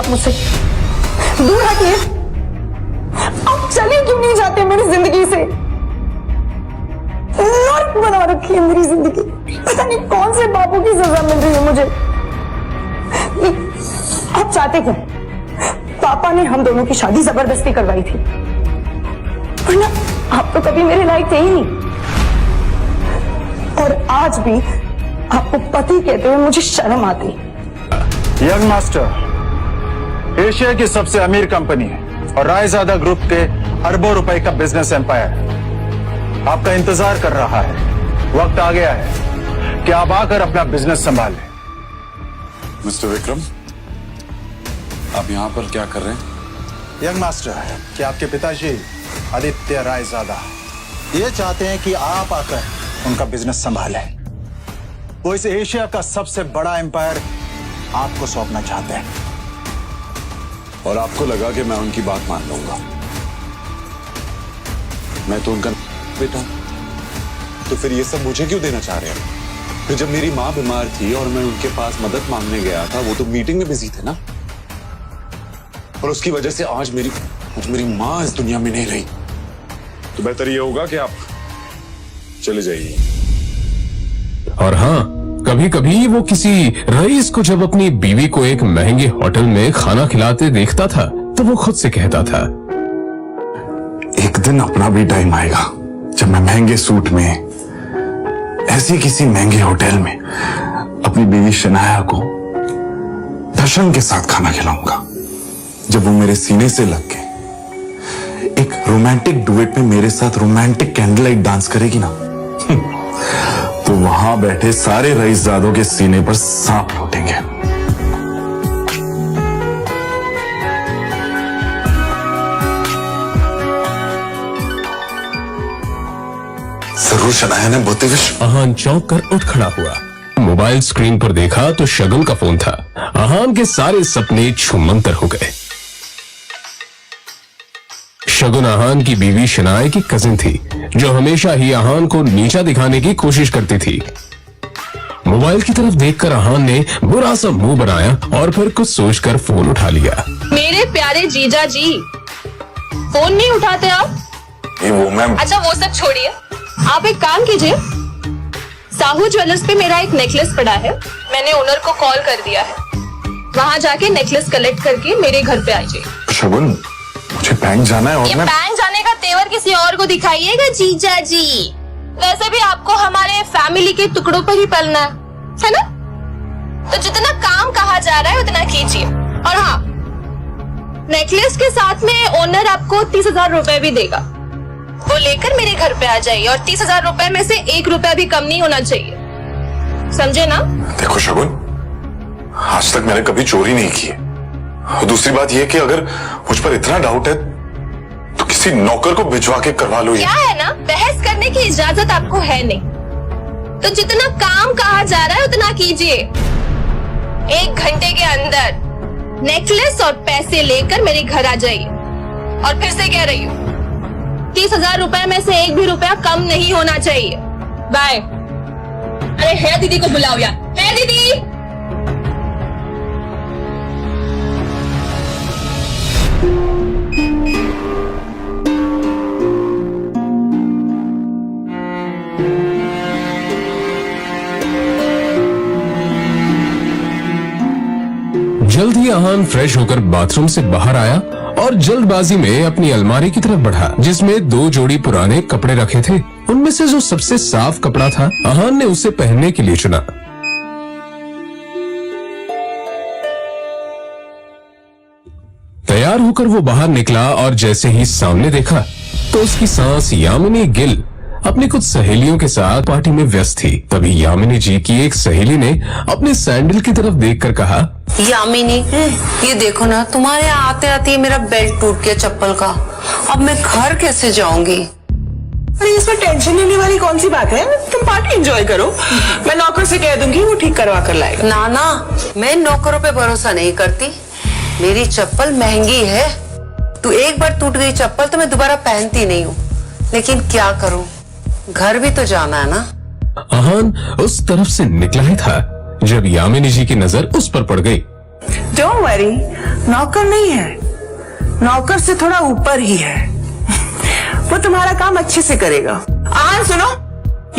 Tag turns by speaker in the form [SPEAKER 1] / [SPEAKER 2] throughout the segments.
[SPEAKER 1] आप मुझसे? दूर हटिए। आप चले क्यों नहीं जाते मेरी जिंदगी से? नर्क बना रखी है मेरी जिंदगी। पता नहीं कौन से बापू की सजा मिल रही है मुझे। आप चाहते क्या? पापा ने हम दोनों की शादी जबरदस्ती करवाई थी, वरना आप तो कभी मेरे लायक थे ही नहीं। और आज भी आपको पति कहते हुए मुझे शर्म आती।
[SPEAKER 2] यंग मास्टर एशिया की सबसे अमीर कंपनी है और रायजादा ग्रुप के अरबों रुपए का बिजनेस एम्पायर आपका इंतजार कर रहा है। वक्त आ गया है कि आप आकर अपना बिजनेस संभालें।
[SPEAKER 3] मिस्टर विक्रम, आप यहाँ पर क्या कर रहे हैं?
[SPEAKER 2] यंग मास्टर, कि आपके पिताजी आदित्य रायजादा ये चाहते हैं कि आप आकर उनका बिजनेस संभालें। वो इस एशिया का सबसे बड़ा एम्पायर आपको सौंपना चाहते हैं।
[SPEAKER 3] और आपको लगा कि मैं उनकी बात मान लूंगा? मैं तो उनका बेटा हूं, तो फिर ये सब मुझे क्यों देना चाह रहे हैं? फिर जब मेरी माँ बीमार थी और मैं उनके पास मदद मांगने गया था, वो तो मीटिंग में बिजी थे ना। और उसकी वजह से आज मेरी माँ इस दुनिया में नहीं रही। तो बेहतर ये होगा कि आप चले जाइए।
[SPEAKER 4] और हाँ, कभी कभी वो किसी रईस को जब अपनी बीवी को एक महंगे होटल में खाना खिलाते देखता था तो वो खुद से कहता था,
[SPEAKER 3] एक दिन अपना भी टाइम आएगा जब मैं महंगे सूट में ऐसी किसी महंगे होटल में अपनी बीवी शनाया को दर्शन के साथ खाना खिलाऊंगा। जब वो मेरे सीने से लग के एक रोमांटिक डुएट में मेरे साथ रोमांटिक कैंडल लाइट डांस करेगी ना, तो वहां बैठे सारे रईसजादों के सीने पर सांप लौटेंगे। जरूर शनाया ने बहुत
[SPEAKER 4] आहान चौंक कर उठ खड़ा हुआ। मोबाइल स्क्रीन पर देखा तो शगुन का फोन था। आहान के सारे सपने छूमंतर हो गए। शगुन आहान की बीवी शनाया की कजिन थी, जो हमेशा ही आहान को नीचा दिखाने की कोशिश करती थी। मोबाइल की तरफ देखकर आहान ने बुरा सा मुंह बनाया और फिर कुछ सोचकर फोन उठा लिया।
[SPEAKER 5] मेरे प्यारे जीजा जी, फोन नहीं उठाते आप?
[SPEAKER 3] वो मैम।
[SPEAKER 5] अच्छा वो सब छोड़िए, आप एक काम कीजिए, साहू ज्वेलर्स पे मेरा एक नेकलेस पड़ा है, मैंने ओनर को कॉल कर दिया है। वहाँ जाके नेकलेस कलेक्ट करके मेरे घर पे आइए।
[SPEAKER 3] शगुन, मुझे बैंक जाना है और
[SPEAKER 5] ये
[SPEAKER 3] मैं
[SPEAKER 5] बैंक जाने का तेवर किसी और को दिखाइएगा जीजा जी। वैसे भी आपको हमारे फैमिली के टुकड़ों पर ही पलना है ना? तो जितना काम कहा जा रहा है उतना कीजिए। और हाँ, नेकलेस के साथ में ओनर आपको 30,000 रुपए भी देगा, वो लेकर मेरे घर पे आ जाइए। और 30,000 रुपए में से 1 रुपया भी कम नहीं होना चाहिए, समझे ना?
[SPEAKER 3] देखो शगुन, आज तक मैंने कभी चोरी नहीं की है। और दूसरी बात यह कि अगर मुझ पर इतना डाउट है तो किसी नौकर को भिजवा के करवा लो।
[SPEAKER 5] क्या है ना, बहस करने की इजाजत आपको है नहीं, तो जितना काम कहा जा रहा है उतना कीजिए। 1 घंटे के अंदर नेकलेस और पैसे लेकर मेरे घर आ जाइए। और फिर से कह रही हूँ, 30,000 रुपए में से 1 भी रुपया कम नहीं होना चाहिए। बाय। अरे है दीदी को बुलाओ यार, है दीदी।
[SPEAKER 4] जल्द ही आहान फ्रेश होकर बाथरूम से बाहर आया और जल्दबाजी में अपनी अलमारी की तरफ बढ़ा, जिसमें 2 जोड़ी पुराने कपड़े रखे थे। उनमें से जो सबसे साफ कपड़ा था, आहान ने उसे पहनने के लिए चुना। तैयार होकर वो बाहर निकला और जैसे ही सामने देखा तो उसकी सांस यामिनी गिल अपनी कुछ सहेलियों के साथ पार्टी में व्यस्त थी। तभी यामिनी जी की एक सहेली ने अपने सैंडल की तरफ देखकर कहा,
[SPEAKER 6] यामिनी, ये देखो ना, तुम्हारे आते आते मेरा बेल्ट टूट गया चप्पल का। अब मैं घर कैसे जाऊंगी?
[SPEAKER 1] अरे इसमें टेंशन लेने वाली कौन सी बात है? तुम पार्टी एंजॉय करो, मैं नौकर से कह दूंगी, वो ठीक करवा कर लाएगा।
[SPEAKER 6] ना ना, मैं नौकरों पे भरोसा नहीं करती। मेरी चप्पल महंगी है, तो एक बार टूट गई चप्पल तो मैं दोबारा पहनती नहीं हूँ। लेकिन क्या करूँ, घर भी तो जाना है ना।
[SPEAKER 4] आहान उस तरफ से निकला ही था जब यामिनी जी की नजर उस पर पड़ गई।
[SPEAKER 7] डोंट वरी, नौकर नहीं है, नौकर से थोड़ा ऊपर ही है। वो तुम्हारा काम अच्छे से करेगा। सुनो,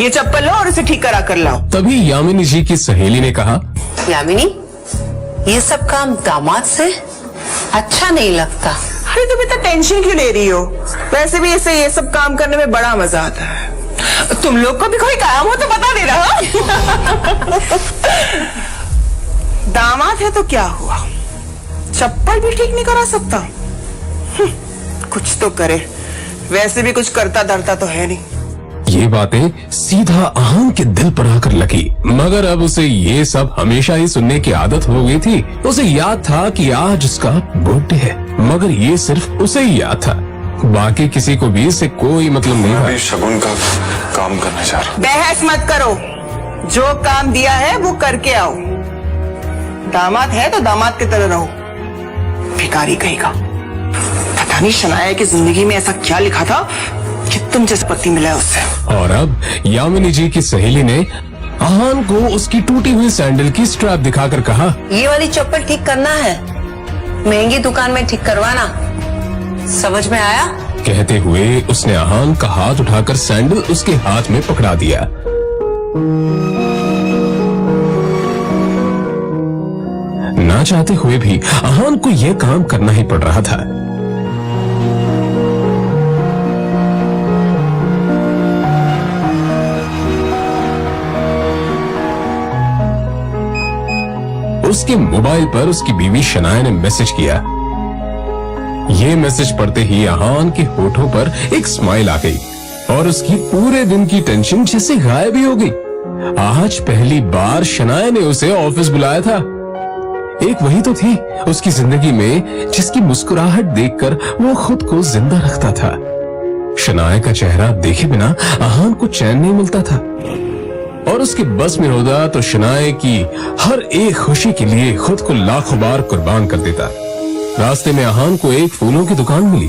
[SPEAKER 7] ये चप्पल लो और इसे ठीक करा कर लाओ।
[SPEAKER 4] तभी यामिनी जी की सहेली ने कहा,
[SPEAKER 6] यामिनी, ये सब काम दामाद से अच्छा नहीं लगता।
[SPEAKER 7] अरे तुम इतना टेंशन क्यों ले रही हो? वैसे भी इसे ये सब काम करने में बड़ा मजा आता है। तुम लोग को भी कोई काम हो तो बता देना। दामाद है तो क्या हुआ, चप्पल भी ठीक नहीं करा सकता? कुछ तो करे, वैसे भी कुछ करता धरता तो है नहीं।
[SPEAKER 4] ये बातें सीधा आहान के दिल पर आकर लगी, मगर अब उसे ये सब हमेशा ही सुनने की आदत हो गई थी। उसे याद था कि आज उसका बर्थडे है, मगर ये सिर्फ उसे ही याद था, बाकी किसी को भी इससे कोई मतलब नहीं था।
[SPEAKER 3] शगुन का काम करने जा रहा।
[SPEAKER 7] बहस मत करो, जो काम दिया है वो करके आओ। दामाद है तो दामाद की तरह रहो। भिखारी कहेगा। पता नहीं शनाया की जिंदगी में ऐसा क्या लिखा था कि तुम जैसे पति मिला है उससे।
[SPEAKER 4] और अब यामिनी जी की सहेली ने आहान को उसकी टूटी हुई सैंडल की स्ट्रैप दिखाकर कहा,
[SPEAKER 6] ये वाली चप्पल ठीक करना है, महंगी दुकान में ठीक करवाना, समझ में आया?
[SPEAKER 4] कहते हुए उसने आहान का हाथ उठाकर सैंडल उसके हाथ में पकड़ा दिया। ना चाहते हुए भी आहान को यह काम करना ही पड़ रहा था। उसके मोबाइल पर उसकी बीवी शनाया ने मैसेज किया। ये मैसेज पढ़ते ही आहान के होठों पर एक स्माइल आ गई और उसकी पूरे दिन की टेंशन जैसे गायब ही हो गई। आज पहली बार शनाया ने उसे ऑफिस बुलाया था। एक वही तो थी उसकी जिंदगी में जिसकी मुस्कुराहट देखकर वो खुद को जिंदा रखता था। शनाया का चेहरा देखे बिना आहान को चैन नहीं मिलता था और उसके बस में होता तो शनाया की हर एक खुशी के लिए खुद को लाखों बार कुर्बान कर देता। रास्ते में आहान को एक फूलों की दुकान मिली।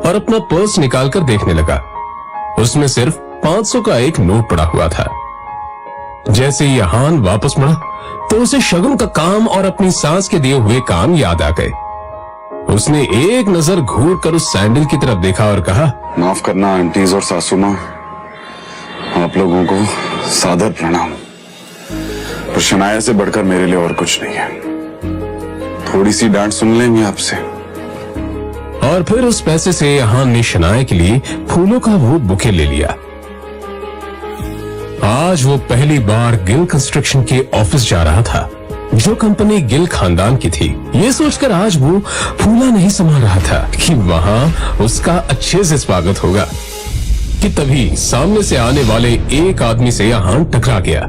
[SPEAKER 4] और अपना पर्स निकालकर देखने लगा। उसमें सिर्फ 500 का एक नोट पड़ा हुआ था। जैसे ही आहान वापस मुड़ा तो उसे शगुन का काम और अपनी सास के दिए हुए काम याद आ गए। उसने एक नजर घूर कर उस सैंडल की तरफ देखा और कहा,
[SPEAKER 3] माफ करना आंटीज और सासू माँ, आप लोगों को सादर प्रणाम। पर शनाया से बढ़कर मेरे लिए और कुछ नहीं है। थोड़ी सी डांट सुन लेंगे आपसे।
[SPEAKER 4] और फिर उस पैसे से आहान ने शनाया के लिए फूलों का वो बुके ले लिया। आज वो पहली बार गिल कंस्ट्रक्शन के ऑफिस जा रहा था, जो कंपनी गिल खानदान की थी। ये सोचकर आज वो फूला नहीं समा रहा था कि वहां उसका अच्छे से स्वागत होगा कि तभी सामने से आने वाले एक आदमी से आहान टकरा गया।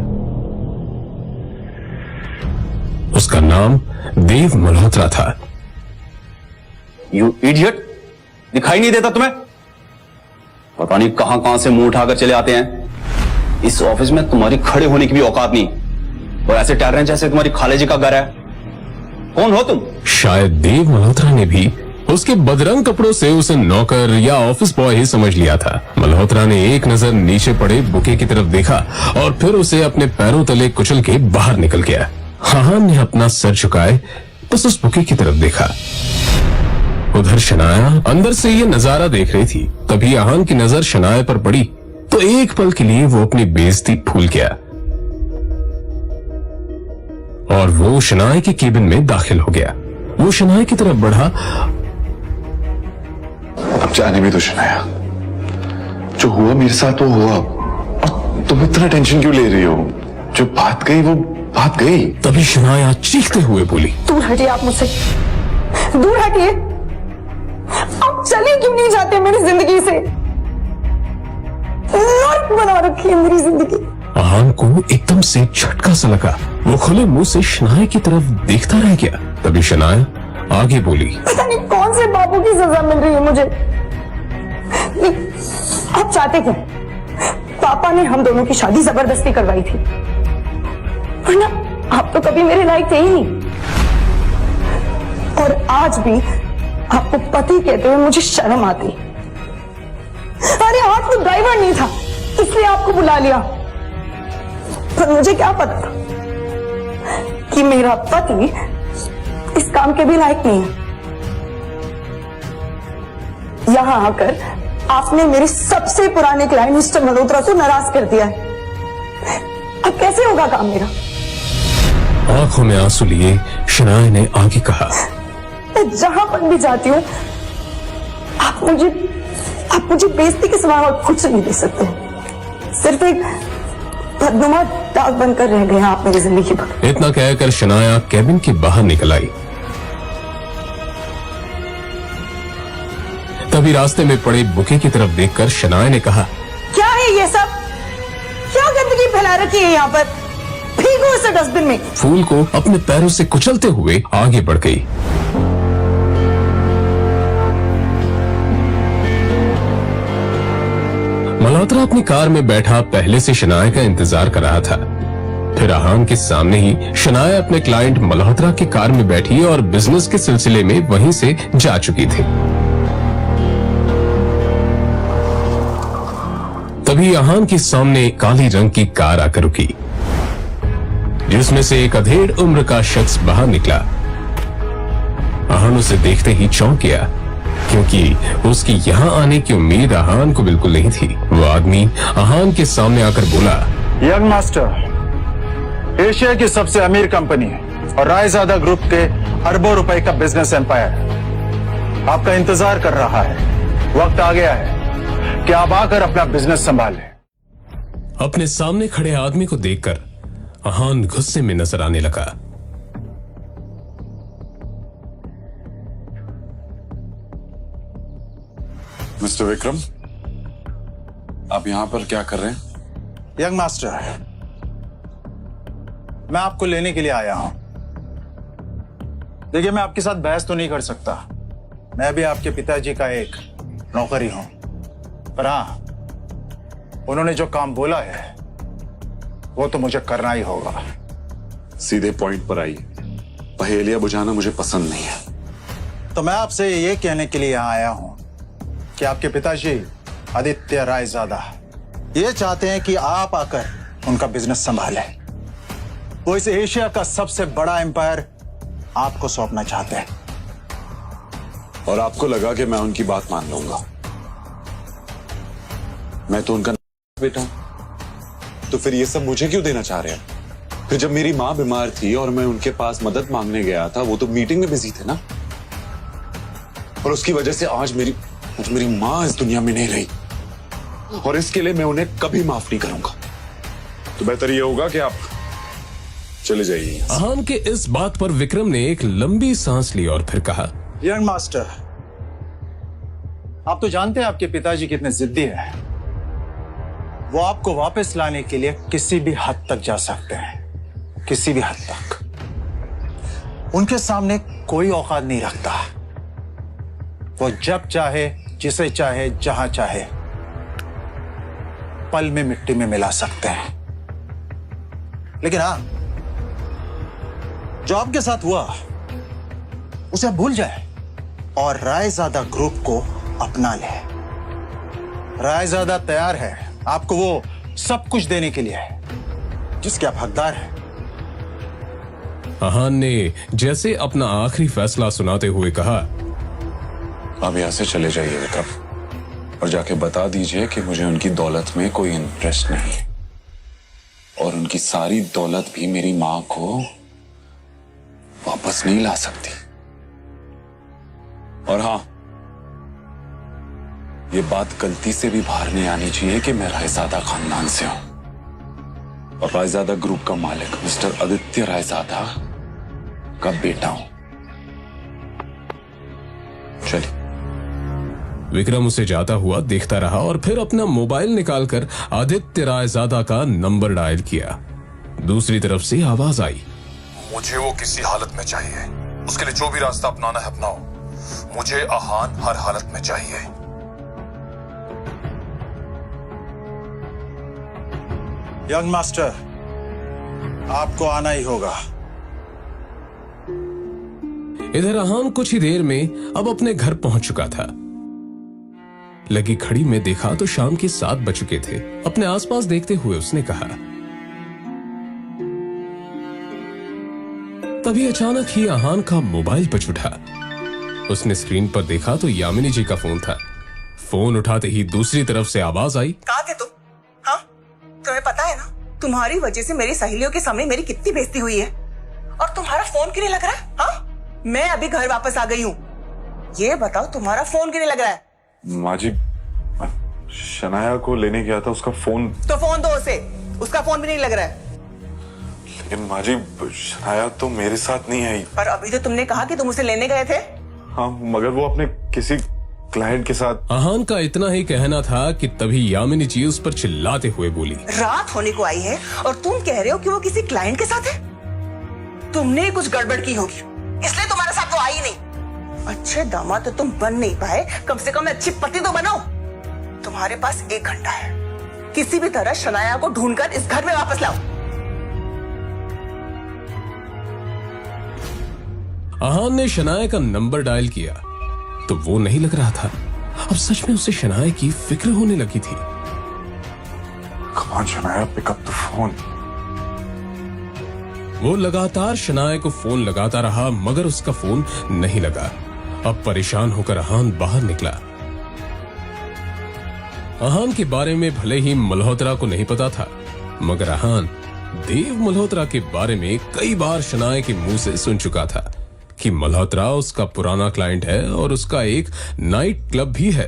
[SPEAKER 4] उसका नाम देव मल्होत्रा था।
[SPEAKER 8] यू इडियट, दिखाई नहीं देता तुम्हें? पता नहीं कहां से मुंह उठाकर चले आते हैं। इस ऑफिस में तुम्हारी खड़े होने की भी औकात नहीं और ऐसे टहल रहे हैं जैसे तुम्हारी खाले जी का घर है। कौन हो तुम?
[SPEAKER 4] शायद देव मल्होत्रा ने भी उसके बदरंग कपड़ों से उसे नौकर या ऑफिस बॉय ही समझ लिया था। मल्होत्रा ने एक नजर नीचे पड़े बुके की तरफ देखा और फिर उसे अपने पैरों तले कुचल के बाहर निकल गया। आहान ने अपना सर झुकाए बस उस बुके की तरफ देखा। उधर शनाया अंदर से ये नजारा देख रही थी। तभी आहान की नजर शनाया पर पड़ी तो एक पल के लिए वो अपनी बेइज्जती भूल गया और वो शनाया के केबिन में दाखिल हो गया। वो शनाया की तरफ बढ़ा।
[SPEAKER 3] अब जाने भी तो शनाया, जो हुआ मेरे साथ वो हुआ और तुम इतना टेंशन क्यों ले रही हो? जो बात गई वो बात गई।
[SPEAKER 4] तभी शनाया चीखते हुए बोली,
[SPEAKER 1] दूर हटिए आप मुझसे, दूर हटिए। आप चले क्यों नहीं जाते मेरी जिंदगी से? नर्क बना रखी है मेरी जिंदगी।
[SPEAKER 4] आहान को एकदम से झटका सा लगा। वो खुले मुंह से शनाया की तरफ देखता रह गया। तभी शनाया आगे बोली,
[SPEAKER 1] पता नहीं कौन से बाबू की सजा मिल रही है मुझे। आप चाहते क्या? पापा ने हम दोनों की शादी जबरदस्ती करवाई थी, वरना आप तो कभी मेरे लायक थे ही नहीं। और आज भी आपको पति कहते हुए मुझे शर्म आती। अरे आज तो ड्राइवर नहीं था इसलिए आपको बुला लिया। पर मुझे क्या पता था कि मेरा पति इस काम के भी लायक नहीं है। यहां आकर आपने मेरे सबसे पुराने क्लाइंट मिस्टर मल्होत्रा को नाराज कर दिया है। अब कैसे होगा काम मेरा?
[SPEAKER 4] आंखों में आंसू लिए शनाया ने आगे कहा,
[SPEAKER 1] मैं जहां पर भी जाती हूँ आप मुझे बेइज्जती के सिवा और कुछ नहीं दे सकते। सिर्फ एक बदनुमा दाग बनकर रह गए हैं आप मेरी जिंदगी पर।
[SPEAKER 4] इतना कहकर शनाया केबिन के बाहर निकल आई। तभी रास्ते में पड़े बुके की तरफ देखकर शनाया ने कहा,
[SPEAKER 1] क्या है ये सब? क्या गंदगी फैला रखी है यहाँ पर? फेंको इसे डस्टबिन में।
[SPEAKER 4] फूल को अपने पैरों से कुचलते हुए आगे बढ़ गई। मल्होत्रा अपनी कार में बैठा पहले से शनाया का इंतजार कर रहा था। फिर आहान के सामने ही शनाया अपने क्लाइंट मल्होत्रा की कार में बैठी और बिजनेस के सिलसिले में वहीं से जा चुकी थी। तभी आहान के सामने काली रंग की कार आकर रुकी, जिसमें से एक अधेड़ उम्र का शख्स बाहर निकला। आहान उसे देखते ही चौंक गया, क्योंकि उसकी यहां आने की उम्मीद आहान को बिल्कुल नहीं थी। वो आदमी आहान के सामने आकर बोला,
[SPEAKER 2] यंग मास्टर, एशिया की सबसे अमीर कंपनी और रायजादा ग्रुप के अरबों रुपए का बिजनेस एम्पायर आपका इंतजार कर रहा है। वक्त आ गया है कि आप आकर अपना बिजनेस संभालें।
[SPEAKER 4] अपने सामने खड़े आदमी को देखकर आहान गुस्से में नजर आने लगा।
[SPEAKER 3] मिस्टर विक्रम, आप यहां पर क्या कर रहे हैं?
[SPEAKER 2] यंग मास्टर, मैं आपको लेने के लिए आया हूं। देखिए, मैं आपके साथ बहस तो नहीं कर सकता। मैं भी आपके पिताजी का एक नौकर ही हूं। पर हाँ, उन्होंने जो काम बोला है वो तो मुझे करना ही होगा।
[SPEAKER 3] सीधे पॉइंट पर आइए। पहेलियां बुझाना मुझे पसंद नहीं है।
[SPEAKER 2] तो मैं आपसे ये कहने के लिए यहां आया हूं कि आपके पिताजी आदित्य रायजादा ये चाहते हैं कि आप आकर उनका बिजनेस संभालें। वो इस एशिया का सबसे बड़ा एम्पायर आपको सौंपना चाहते हैं।
[SPEAKER 3] और आपको लगा कि मैं उनकी बात मान लूंगा? मैं तो उनका बेटा हूं, तो फिर ये सब मुझे क्यों देना चाह रहे हैं? फिर जब मेरी मां बीमार थी और मैं उनके पास मदद मांगने गया था, वो तो मीटिंग में बिजी थे ना। और उसकी वजह से आज मेरी मां इस दुनिया में नहीं रही, और इसके लिए मैं उन्हें कभी माफ नहीं करूंगा। तो बेहतर ये होगा कि आप चले जाइए।
[SPEAKER 4] आहान के इस बात पर विक्रम ने एक लंबी सांस ली और फिर कहा,
[SPEAKER 2] यंग मास्टर, आप तो जानते हैं आपके पिताजी कितने जिद्दी हैं। वो आपको वापस लाने के लिए किसी भी हद तक जा सकते हैं, किसी भी हद तक। उनके सामने कोई औकात नहीं रखता। वो जब चाहे, जिसे चाहे, जहां चाहे पल में मिट्टी में मिला सकते हैं। लेकिन हाँ, जो आपके साथ हुआ उसे भूल जाए और रायजादा ग्रुप को अपना ले। रायजादा तैयार है आपको वो सब कुछ देने के लिए जिसके आप हकदार हैं।
[SPEAKER 4] आहान ने जैसे अपना आखिरी फैसला सुनाते हुए कहा,
[SPEAKER 3] आप यहां से चले जाइए विक्रम, और जाके बता दीजिए कि मुझे उनकी दौलत में कोई इंटरेस्ट नहीं, और उनकी सारी दौलत भी मेरी मां को वापस नहीं ला सकती। और हां, ये बात गलती से भी बाहर नहीं आनी चाहिए कि मैं रायजादा खानदान से हूं, और रायजादा ग्रुप का मालिक मिस्टर आदित्य रायजादा का बेटा हूं। चलिए।
[SPEAKER 4] विक्रम उसे जाता हुआ देखता रहा और फिर अपना मोबाइल निकालकर आदित्य रायजादा का नंबर डायल किया। दूसरी तरफ से आवाज आई,
[SPEAKER 9] मुझे वो किसी हालत में चाहिए। उसके लिए जो भी रास्ता अपनाना है अपनाओ। मुझे आहान हर हालत में चाहिए।
[SPEAKER 2] यंग मास्टर, आपको आना ही होगा।
[SPEAKER 4] इधर आहान कुछ ही देर में अब अपने घर पहुंच चुका था। लगी घड़ी में देखा तो शाम के 7 बज चुके थे। अपने आसपास देखते हुए उसने कहा, तभी अचानक ही आहान का मोबाइल बज उठा। उसने स्क्रीन पर देखा तो यामिनी जी का फोन था। फोन उठाते ही दूसरी तरफ से आवाज आई,
[SPEAKER 7] कहाँ थे तुम? हाँ, तुम्हें पता है ना तुम्हारी वजह से मेरी सहेलियों के सामने मेरी कितनी बेइज्जती हुई है, और तुम्हारा फोन क्यों नहीं लग रहा है? हाँ, मैं अभी घर वापस आ गई हूँ, ये बताओ तुम्हारा फोन क्यों नहीं लग रहा है?
[SPEAKER 3] माँ जी, शनाया को लेने गया था, उसका फोन।
[SPEAKER 7] तो फोन दो उसे, उसका फोन भी नहीं लग रहा है।
[SPEAKER 3] लेकिन माँ जी, शनाया तो मेरे साथ नहीं आई।
[SPEAKER 7] पर अभी तो तुमने कहा कि तुम उसे लेने गए थे।
[SPEAKER 3] हाँ, मगर वो अपने किसी क्लाइंट के साथ।
[SPEAKER 4] आहान का इतना ही कहना था कि तभी यामिनी जी उस पर चिल्लाते हुए बोली,
[SPEAKER 7] रात होने को आई है और तुम कह रहे हो कि वो किसी क्लाइंट के साथ है? तुमने कुछ गड़बड़ की होगी, इसलिए तुम्हारे साथ वो आई नहीं। अच्छे दामाद तो तुम बन नहीं पाए, कम से कम अच्छी पति तो बनो। तुम्हारे पास 1 घंटा है, किसी भी तरह शनाया को ढूंढकर इस घर में वापस लाओ।
[SPEAKER 4] आहान ने शनाया का नंबर डायल किया तो वो नहीं लग रहा था। अब सच में उसे शनाया की फिक्र होने लगी थी।
[SPEAKER 3] Come on, Shanaya, pick up the phone.
[SPEAKER 4] वो लगातार शनाया को फोन लगाता रहा मगर उसका फोन नहीं लगा। अब परेशान होकर आहान बाहर निकला। आहान के बारे में भले ही मल्होत्रा को नहीं पता था, मगर आहान देव मल्होत्रा के बारे में कई बार शनाया के मुंह से सुन चुका था कि मल्होत्रा उसका पुराना क्लाइंट है और उसका एक नाइट क्लब भी है।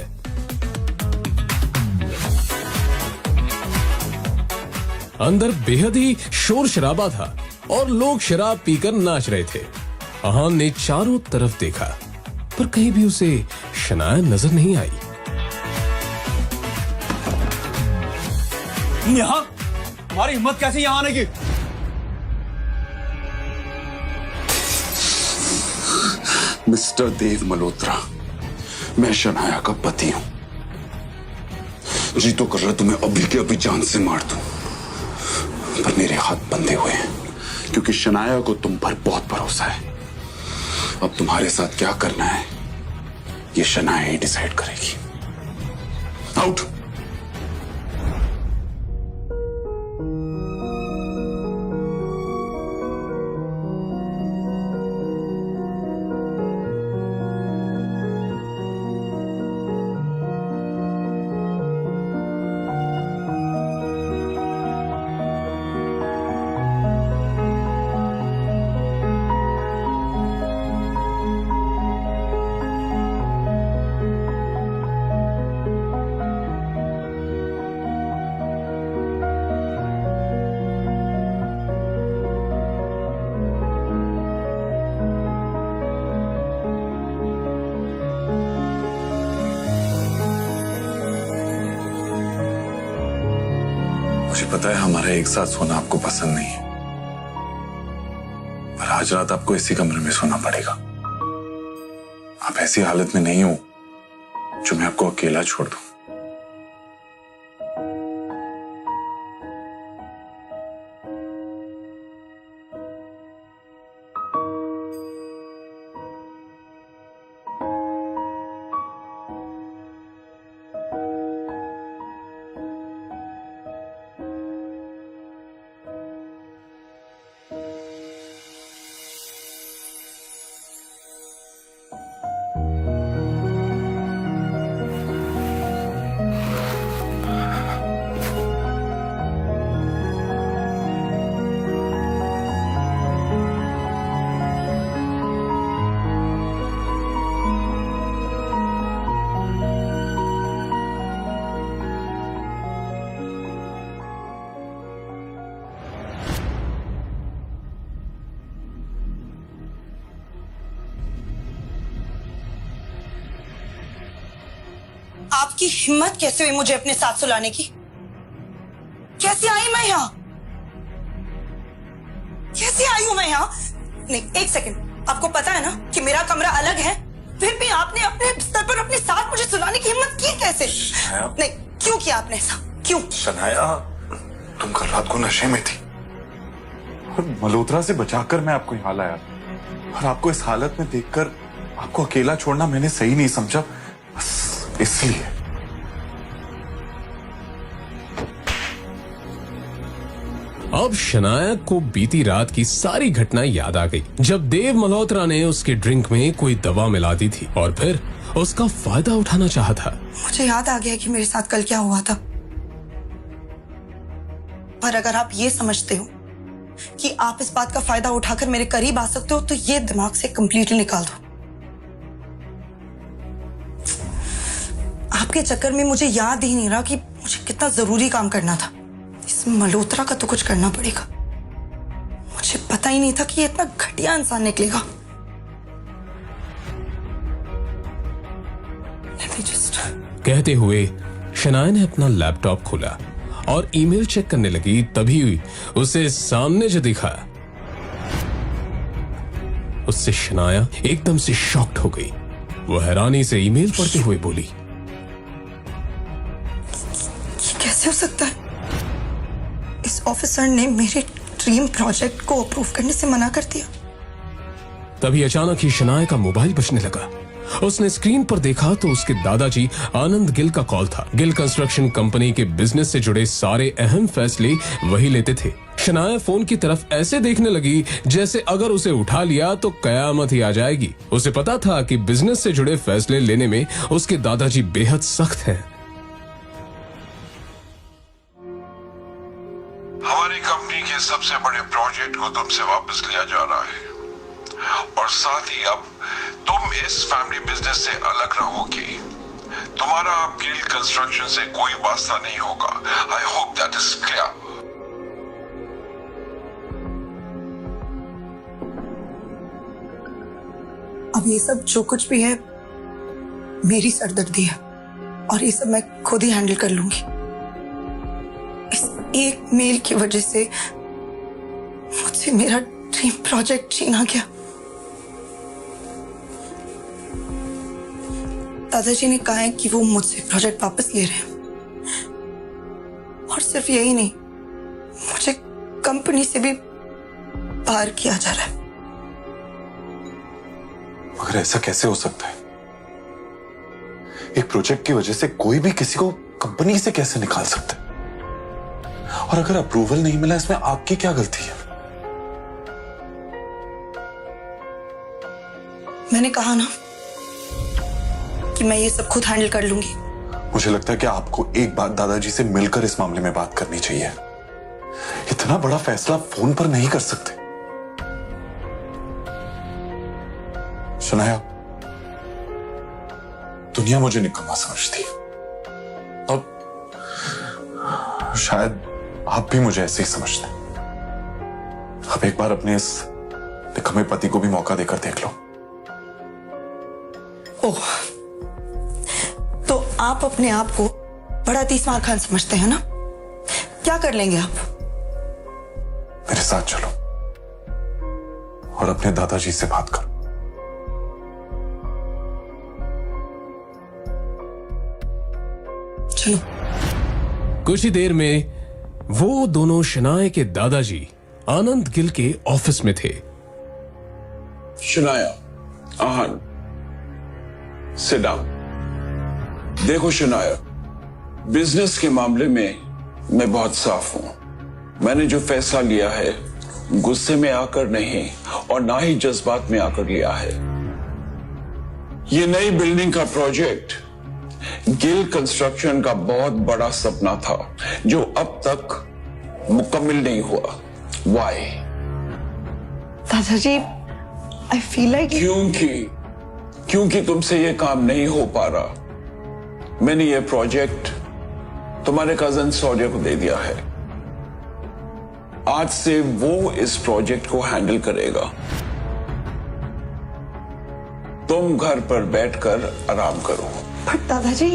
[SPEAKER 4] अंदर बेहद ही शोर शराबा था और लोग शराब पीकर नाच रहे थे। आहान ने चारों तरफ देखा पर कहीं भी उसे शनाया नजर नहीं आई।
[SPEAKER 8] यहाँ तुम्हारी हिम्मत कैसे यहाँ आने की?
[SPEAKER 3] मिस्टर देव मल्होत्रा, मैं शनाया का पति हूं। जी तो कर रहा तुम्हें अभी के अभी जान से मार दूं, पर मेरे हाथ बंधे हुए हैं क्योंकि शनाया को तुम पर बहुत भरोसा है। अब तुम्हारे साथ क्या करना है ये शनाया ही डिसाइड करेगी। आउट। मुझे पता है हमारा एक साथ सोना आपको पसंद नहीं है, पर आज रात आपको इसी कमरे में सोना पड़ेगा। आप ऐसी हालत में नहीं हो जो मैं आपको अकेला छोड़ दूं।
[SPEAKER 1] आपकी हिम्मत कैसे हुई मुझे अपने साथ सुलाने की? कैसे आई मैं यहाँ? कैसे आई हूं मैं यहाँ? नहीं, एक सेकंड, आपको पता है ना कि मेरा कमरा अलग है, फिर भी आपने अपने बिस्तर पर अपने साथ मुझे सुलाने की हिम्मत की कैसे? नहीं, क्यों किया आपने ऐसा? क्यों?
[SPEAKER 3] शनाया, तुम कल रात को नशे में थी और मल्होत्रा से बचाकर मैं आपको यहाँ लाया, और आपको इस हालत में देखकर आपको अकेला छोड़ना मैंने सही नहीं समझा, बस इसलिए।
[SPEAKER 4] अब शनाया को बीती रात की सारी घटनाएं याद आ गई, जब देव मल्होत्रा ने उसके ड्रिंक में कोई दवा मिला दी थी और फिर उसका फायदा उठाना चाहा था।
[SPEAKER 1] मुझे याद आ गया कि मेरे साथ कल क्या हुआ था। पर अगर आप ये समझते हो कि आप इस बात का फायदा उठाकर मेरे करीब आ सकते हो तो ये दिमाग से कंप्लीटली निकाल दो। आपके चक्कर में मुझे याद ही नहीं रहा कि मुझे कितना जरूरी काम करना था। इस मल्होत्रा का तो कुछ करना पड़ेगा। मुझे पता ही नहीं था कि ये इतना घटिया इंसान निकलेगा।
[SPEAKER 4] कहते हुए शनाया ने अपना लैपटॉप खोला और ईमेल चेक करने लगी। तभी उसे सामने जो दिखा उससे शनाया एकदम से शॉक्ड हो गई। वो हैरानी से ईमेल पढ़ते हुए बोली,
[SPEAKER 1] ये कैसे हो सकता है? इस ऑफिसर ने मेरे ड्रीम प्रोजेक्ट को अप्रूव करने से मना कर दिया।
[SPEAKER 4] तभी अचानक ही शनाया का मोबाइल बजने लगा। उसने स्क्रीन पर देखा तो उसके दादाजी आनंद गिल का कॉल था। गिल कंस्ट्रक्शन कंपनी के बिजनेस से जुड़े सारे अहम फैसले वही लेते थे। शनाया फोन की तरफ ऐसे देखने लगी जैसे अगर उसे उठा लिया तो कयामत ही आ जाएगी। उसे पता था कि बिजनेस से जुड़े फैसले लेने में उसके दादाजी बेहद सख्त हैं।
[SPEAKER 9] हमारी कंपनी के सबसे बड़े प्रोजेक्ट को तुमसे वापस लिया जा रहा है और साथ ही अब तुम इस फैमिली बिजनेस से अलग रहोगी। तुम्हारा अब गिल कंस्ट्रक्शन से कोई वास्ता नहीं होगा। I hope that is clear.
[SPEAKER 1] अब ये सब जो कुछ भी है मेरी सरदर्दी है और ये सब मैं खुद ही हैंडल कर लूंगी। इस एक मेल की वजह से मुझसे मेरा ड्रीम प्रोजेक्ट छीना गया। दादाजी ने कहा है कि वो मुझसे प्रोजेक्ट वापस ले रहे हैं और सिर्फ यही नहीं, मुझे कंपनी से भी बाहर किया जा रहा है।
[SPEAKER 3] मगर ऐसा कैसे हो सकता है? एक प्रोजेक्ट की वजह से कोई भी किसी को कंपनी से कैसे निकाल सकता है? और अगर अप्रूवल नहीं मिला इसमें आपकी क्या गलती है?
[SPEAKER 1] मैंने कहा ना कि मैं ये सब खुद हैंडल कर लूंगी।
[SPEAKER 3] मुझे लगता है कि आपको एक बार दादाजी से मिलकर इस मामले में बात करनी चाहिए। इतना बड़ा फैसला फोन पर नहीं कर सकते। शनाया, दुनिया मुझे निकम्मा समझती है और शायद आप भी मुझे ऐसे ही समझते हैं। आप एक बार अपने इस निकम्मे पति को भी मौका देकर देख लो।
[SPEAKER 1] ओह, तो आप अपने आप को बड़ा तीसमार खान समझते हैं ना? क्या कर लेंगे आप?
[SPEAKER 3] मेरे साथ चलो और अपने दादाजी से बात करो।
[SPEAKER 1] चलो।
[SPEAKER 4] कुछ ही देर में वो दोनों शनाया के दादाजी आनंद गिल के ऑफिस में थे।
[SPEAKER 10] Shanaya, Aahan, sit down. देखो शनाया, बिजनेस के मामले में मैं बहुत साफ हूं। मैंने जो फैसला लिया है गुस्से में आकर नहीं और ना ही जज्बात में आकर लिया है। ये नई बिल्डिंग का प्रोजेक्ट गिल कंस्ट्रक्शन का बहुत बड़ा सपना था जो अब तक मुकम्मल नहीं हुआ। वाई?
[SPEAKER 1] दादाजी, आई फील लाइक
[SPEAKER 10] क्योंकि तुमसे ये काम नहीं हो पा रहा। मैंने ये प्रोजेक्ट तुम्हारे कजन सौर्य को दे दिया है। आज से वो इस प्रोजेक्ट को हैंडल करेगा। तुम घर पर बैठकर आराम करो।
[SPEAKER 1] पर दादाजी,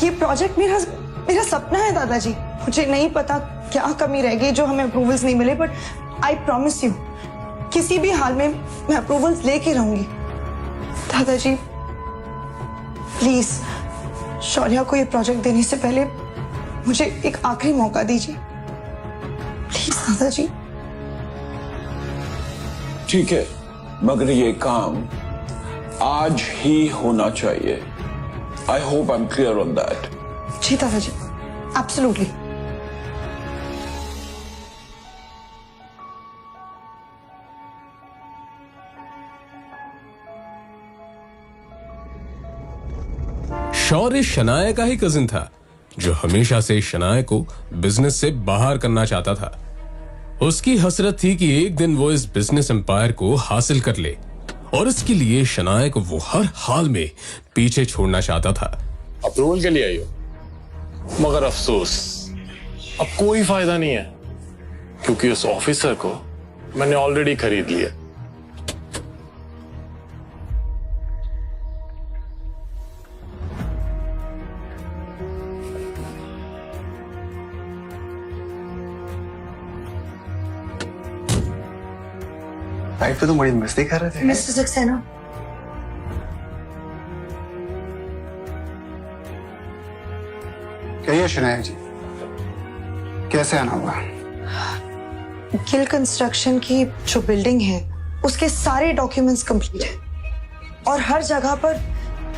[SPEAKER 1] ये प्रोजेक्ट मेरा सपना है दादाजी। मुझे नहीं पता क्या कमी रह गई जो हमें अप्रूवल्स नहीं मिले, बट आई प्रॉमिस यू किसी भी हाल में मैं अप्रूवल्स लेके रहूंगी। दादाजी प्लीज शौर्या को ये प्रोजेक्ट देने से पहले मुझे एक आखिरी मौका दीजिए प्लीज दादाजी।
[SPEAKER 10] ठीक है, मगर ये काम आज ही होना चाहिए। I hope I am clear on that.
[SPEAKER 1] जी दादाजी, एब्सोल्युटली।
[SPEAKER 4] शौर्य शनाया का ही कजिन था, जो हमेशा से शनाया को बिजनेस से बाहर करना चाहता था। उसकी हसरत थी कि एक दिन वो इस बिजनेस एम्पायर को हासिल कर ले, और इसके लिए शनाया को वो हर हाल में पीछे छोड़ना चाहता था।
[SPEAKER 11] अप्रूवल के लिए आई हो, मगर अफसोस अब कोई फायदा नहीं है, क्योंकि उस ऑफिसर को मैंने ऑलरेडी खरीद लिया।
[SPEAKER 12] लाइफ पे तो बड़ी मस्ती कर रहे थे।
[SPEAKER 1] मिस्टर सक्सेना,
[SPEAKER 12] कहिए शनाया जी, कैसे आना हुआ?
[SPEAKER 1] गिल कंस्ट्रक्शन की जो बिल्डिंग है उसके सारे डॉक्यूमेंट्स कंप्लीट है और हर जगह पर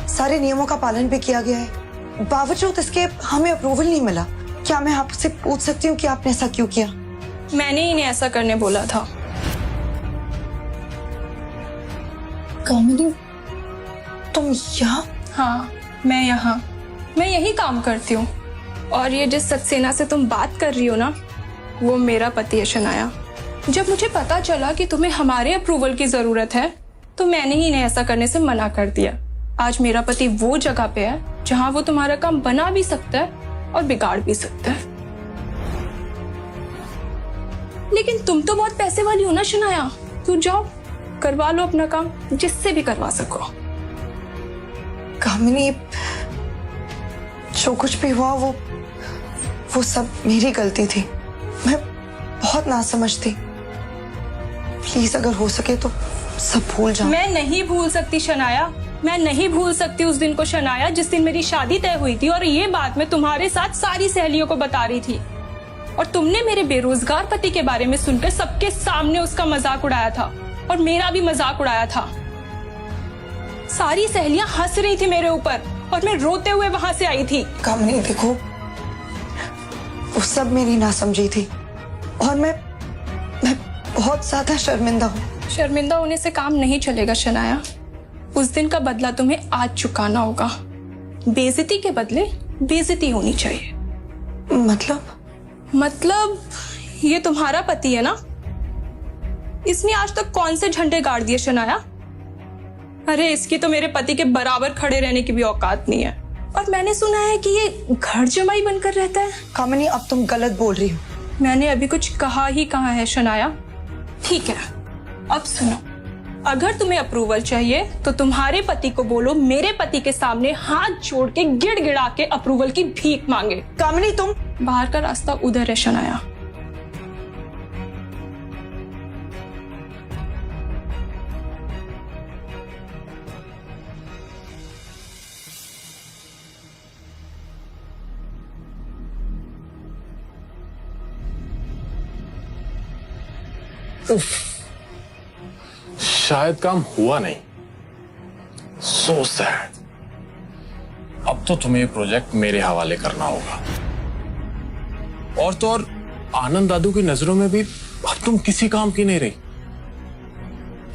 [SPEAKER 1] सारे नियमों का पालन भी किया गया है। बावजूद इसके हमें अप्रूवल नहीं मिला। क्या मैं आपसे पूछ सकती हूँ कि आपने ऐसा क्यों किया?
[SPEAKER 5] मैंने ही इन्हें ऐसा करने बोला था।
[SPEAKER 1] कामिनी, तुम यहाँ?
[SPEAKER 5] हाँ, मैं यहाँ, मैं यही काम करती हूँ। और ये जिस सक्सेना से तुम बात कर रही हो ना, वो मेरा पति है शनाया। जब मुझे पता चला कि तुम्हें हमारे अप्रूवल की जरूरत है, तो मैंने ही इन्हें ऐसा करने से मना कर दिया। आज मेरा पति वो जगह पे है जहाँ वो तुम्हारा काम बना भी सकता है और बिगाड़ भी सकता है। लेकिन तुम तो बहुत पैसे वाली हो ना शनाया, तू जाओ करवा लो अपना काम, जिससे भी करवा सको।
[SPEAKER 1] कामिनी, जो कुछ भी हुआ वो सब मेरी गलती थी। मैं बहुत नासमझ थी। प्लीज अगर हो सके तो सब भूल जाओ।
[SPEAKER 5] मैं नहीं भूल सकती शनाया, मैं नहीं भूल सकती उस दिन को शनाया, जिस दिन मेरी शादी तय हुई थी और ये बात मैं तुम्हारे साथ सारी सहेलियों को बता रही थी, और तुमने मेरे बेरोजगार पति के बारे में सुनकर सबके सामने उसका मजाक उड़ाया था और मेरा भी मजाक उड़ाया था। सारी सहेलियां हंस रही थी मेरे ऊपर और मैं रोते हुए वहां से आई थी।
[SPEAKER 1] कामिनी देखो, वो सब मेरी नासमझी थी और मैं बहुत ज्यादा शर्मिंदा हूँ।
[SPEAKER 5] शर्मिंदा होने से काम नहीं चलेगा शनाया। उस दिन का बदला तुम्हें आज चुकाना होगा। बेइज्जती के बदले बेइज्जती होनी चाहिए। मतलब ये तुम्हारा पति है ना, इसने आज तक कौन से झंडे गाड़ दिए शनाया? अरे इसकी तो मेरे पति के बराबर खड़े रहने की भी औकात नहीं है। और मैंने सुना है कि ये घर जमाई बनकर रहता है।
[SPEAKER 1] कामिनी, अब तुम गलत बोल रही हो।
[SPEAKER 5] मैंने अभी कुछ कहा ही कहा है शनाया। ठीक है, अब सुनो, अगर तुम्हें अप्रूवल चाहिए तो तुम्हारे पति को बोलो मेरे पति के सामने हाथ जोड़ के गिड़गिड़ा के अप्रूवल की भीख मांगे।
[SPEAKER 1] कामिनी, तुम
[SPEAKER 5] बाहर का रास्ता उधर है शनाया।
[SPEAKER 11] शायद काम हुआ नहीं। So sad. अब तो तुम्हें ये प्रोजेक्ट मेरे हवाले करना होगा। और तो और आनंद दादू की नजरों में भी अब तुम किसी काम की नहीं रही।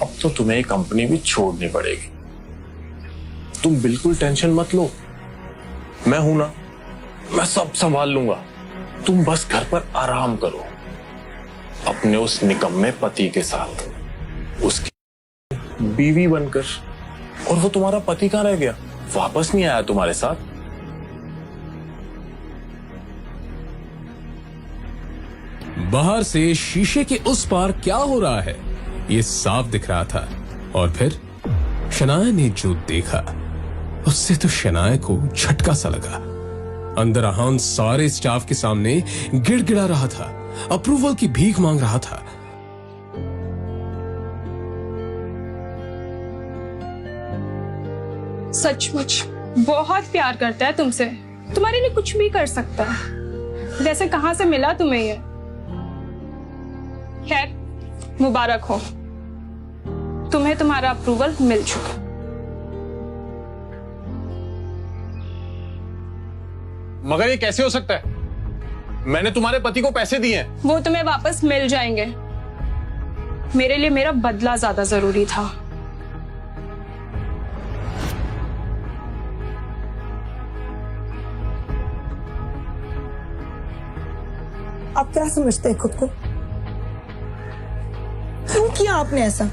[SPEAKER 11] अब तो तुम्हें ये कंपनी भी छोड़नी पड़ेगी। तुम बिल्कुल टेंशन मत लो, मैं हूं ना, मैं सब संभाल लूंगा। तुम बस घर पर आराम करो अपने उस निकम्मे पति के साथ, उसकी बीवी बनकर। और वो तुम्हारा पति कहां रह गया? वापस नहीं आया तुम्हारे साथ?
[SPEAKER 4] बाहर से शीशे के उस पार क्या हो रहा है ये साफ दिख रहा था। और फिर शनाया ने जो देखा उससे तो शनाया को झटका सा लगा। अंदर अहान सारे स्टाफ के सामने गिड़गिड़ा रहा था, अप्रूवल की भीख मांग रहा था।
[SPEAKER 5] सचमुच बहुत प्यार करता है तुमसे, तुम्हारे लिए कुछ भी कर सकता है। वैसे कहां से मिला तुम्हें ये? खैर, मुबारक हो, तुम्हें तुम्हारा अप्रूवल मिल चुका।
[SPEAKER 11] मगर ये कैसे हो सकता है? मैंने तुम्हारे पति को पैसे दिए हैं।
[SPEAKER 5] वो तुम्हें वापस मिल जाएंगे। मेरे लिए मेरा बदला ज्यादा जरूरी था।
[SPEAKER 1] क्या समझते हैं खुद को? क्यों किया आपने ऐसा?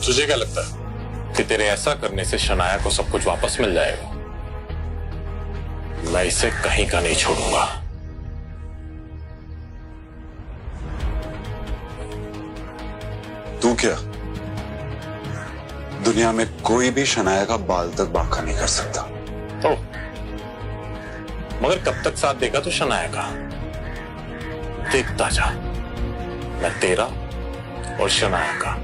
[SPEAKER 11] तुझे क्या लगता है कि तेरे ऐसा करने से शनाया को सब कुछ वापस मिल जाएगा? मैं इसे कहीं का नहीं छोड़ूंगा।
[SPEAKER 3] तू क्या दुनिया में कोई भी शनाया का बाल तक बांका नहीं कर सकता।
[SPEAKER 11] तो मगर कब तक साथ देगा तू शनाया का? देखता जा, मैं तेरा और शनाया का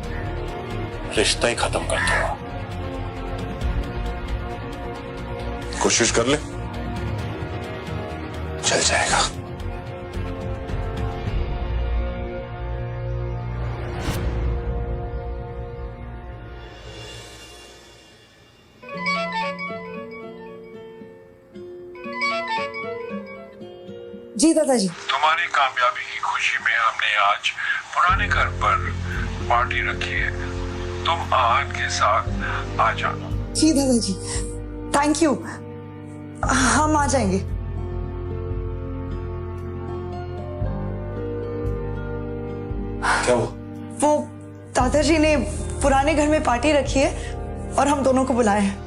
[SPEAKER 11] रिश्ता ही खत्म कर दूंगा।
[SPEAKER 3] कोशिश कर ले, चल जाएगा।
[SPEAKER 1] जी दादाजी।
[SPEAKER 9] तुम्हारी कामयाबी की खुशी में हमने आज पुराने घर पर पार्टी रखी है। तुम आहन के साथ आ जाना।
[SPEAKER 1] जी दादाजी, थैंक यू। हम आ जाएंगे।
[SPEAKER 3] क्या
[SPEAKER 1] वो दादाजी ने पुराने घर में पार्टी रखी है और हम दोनों को बुलाए हैं।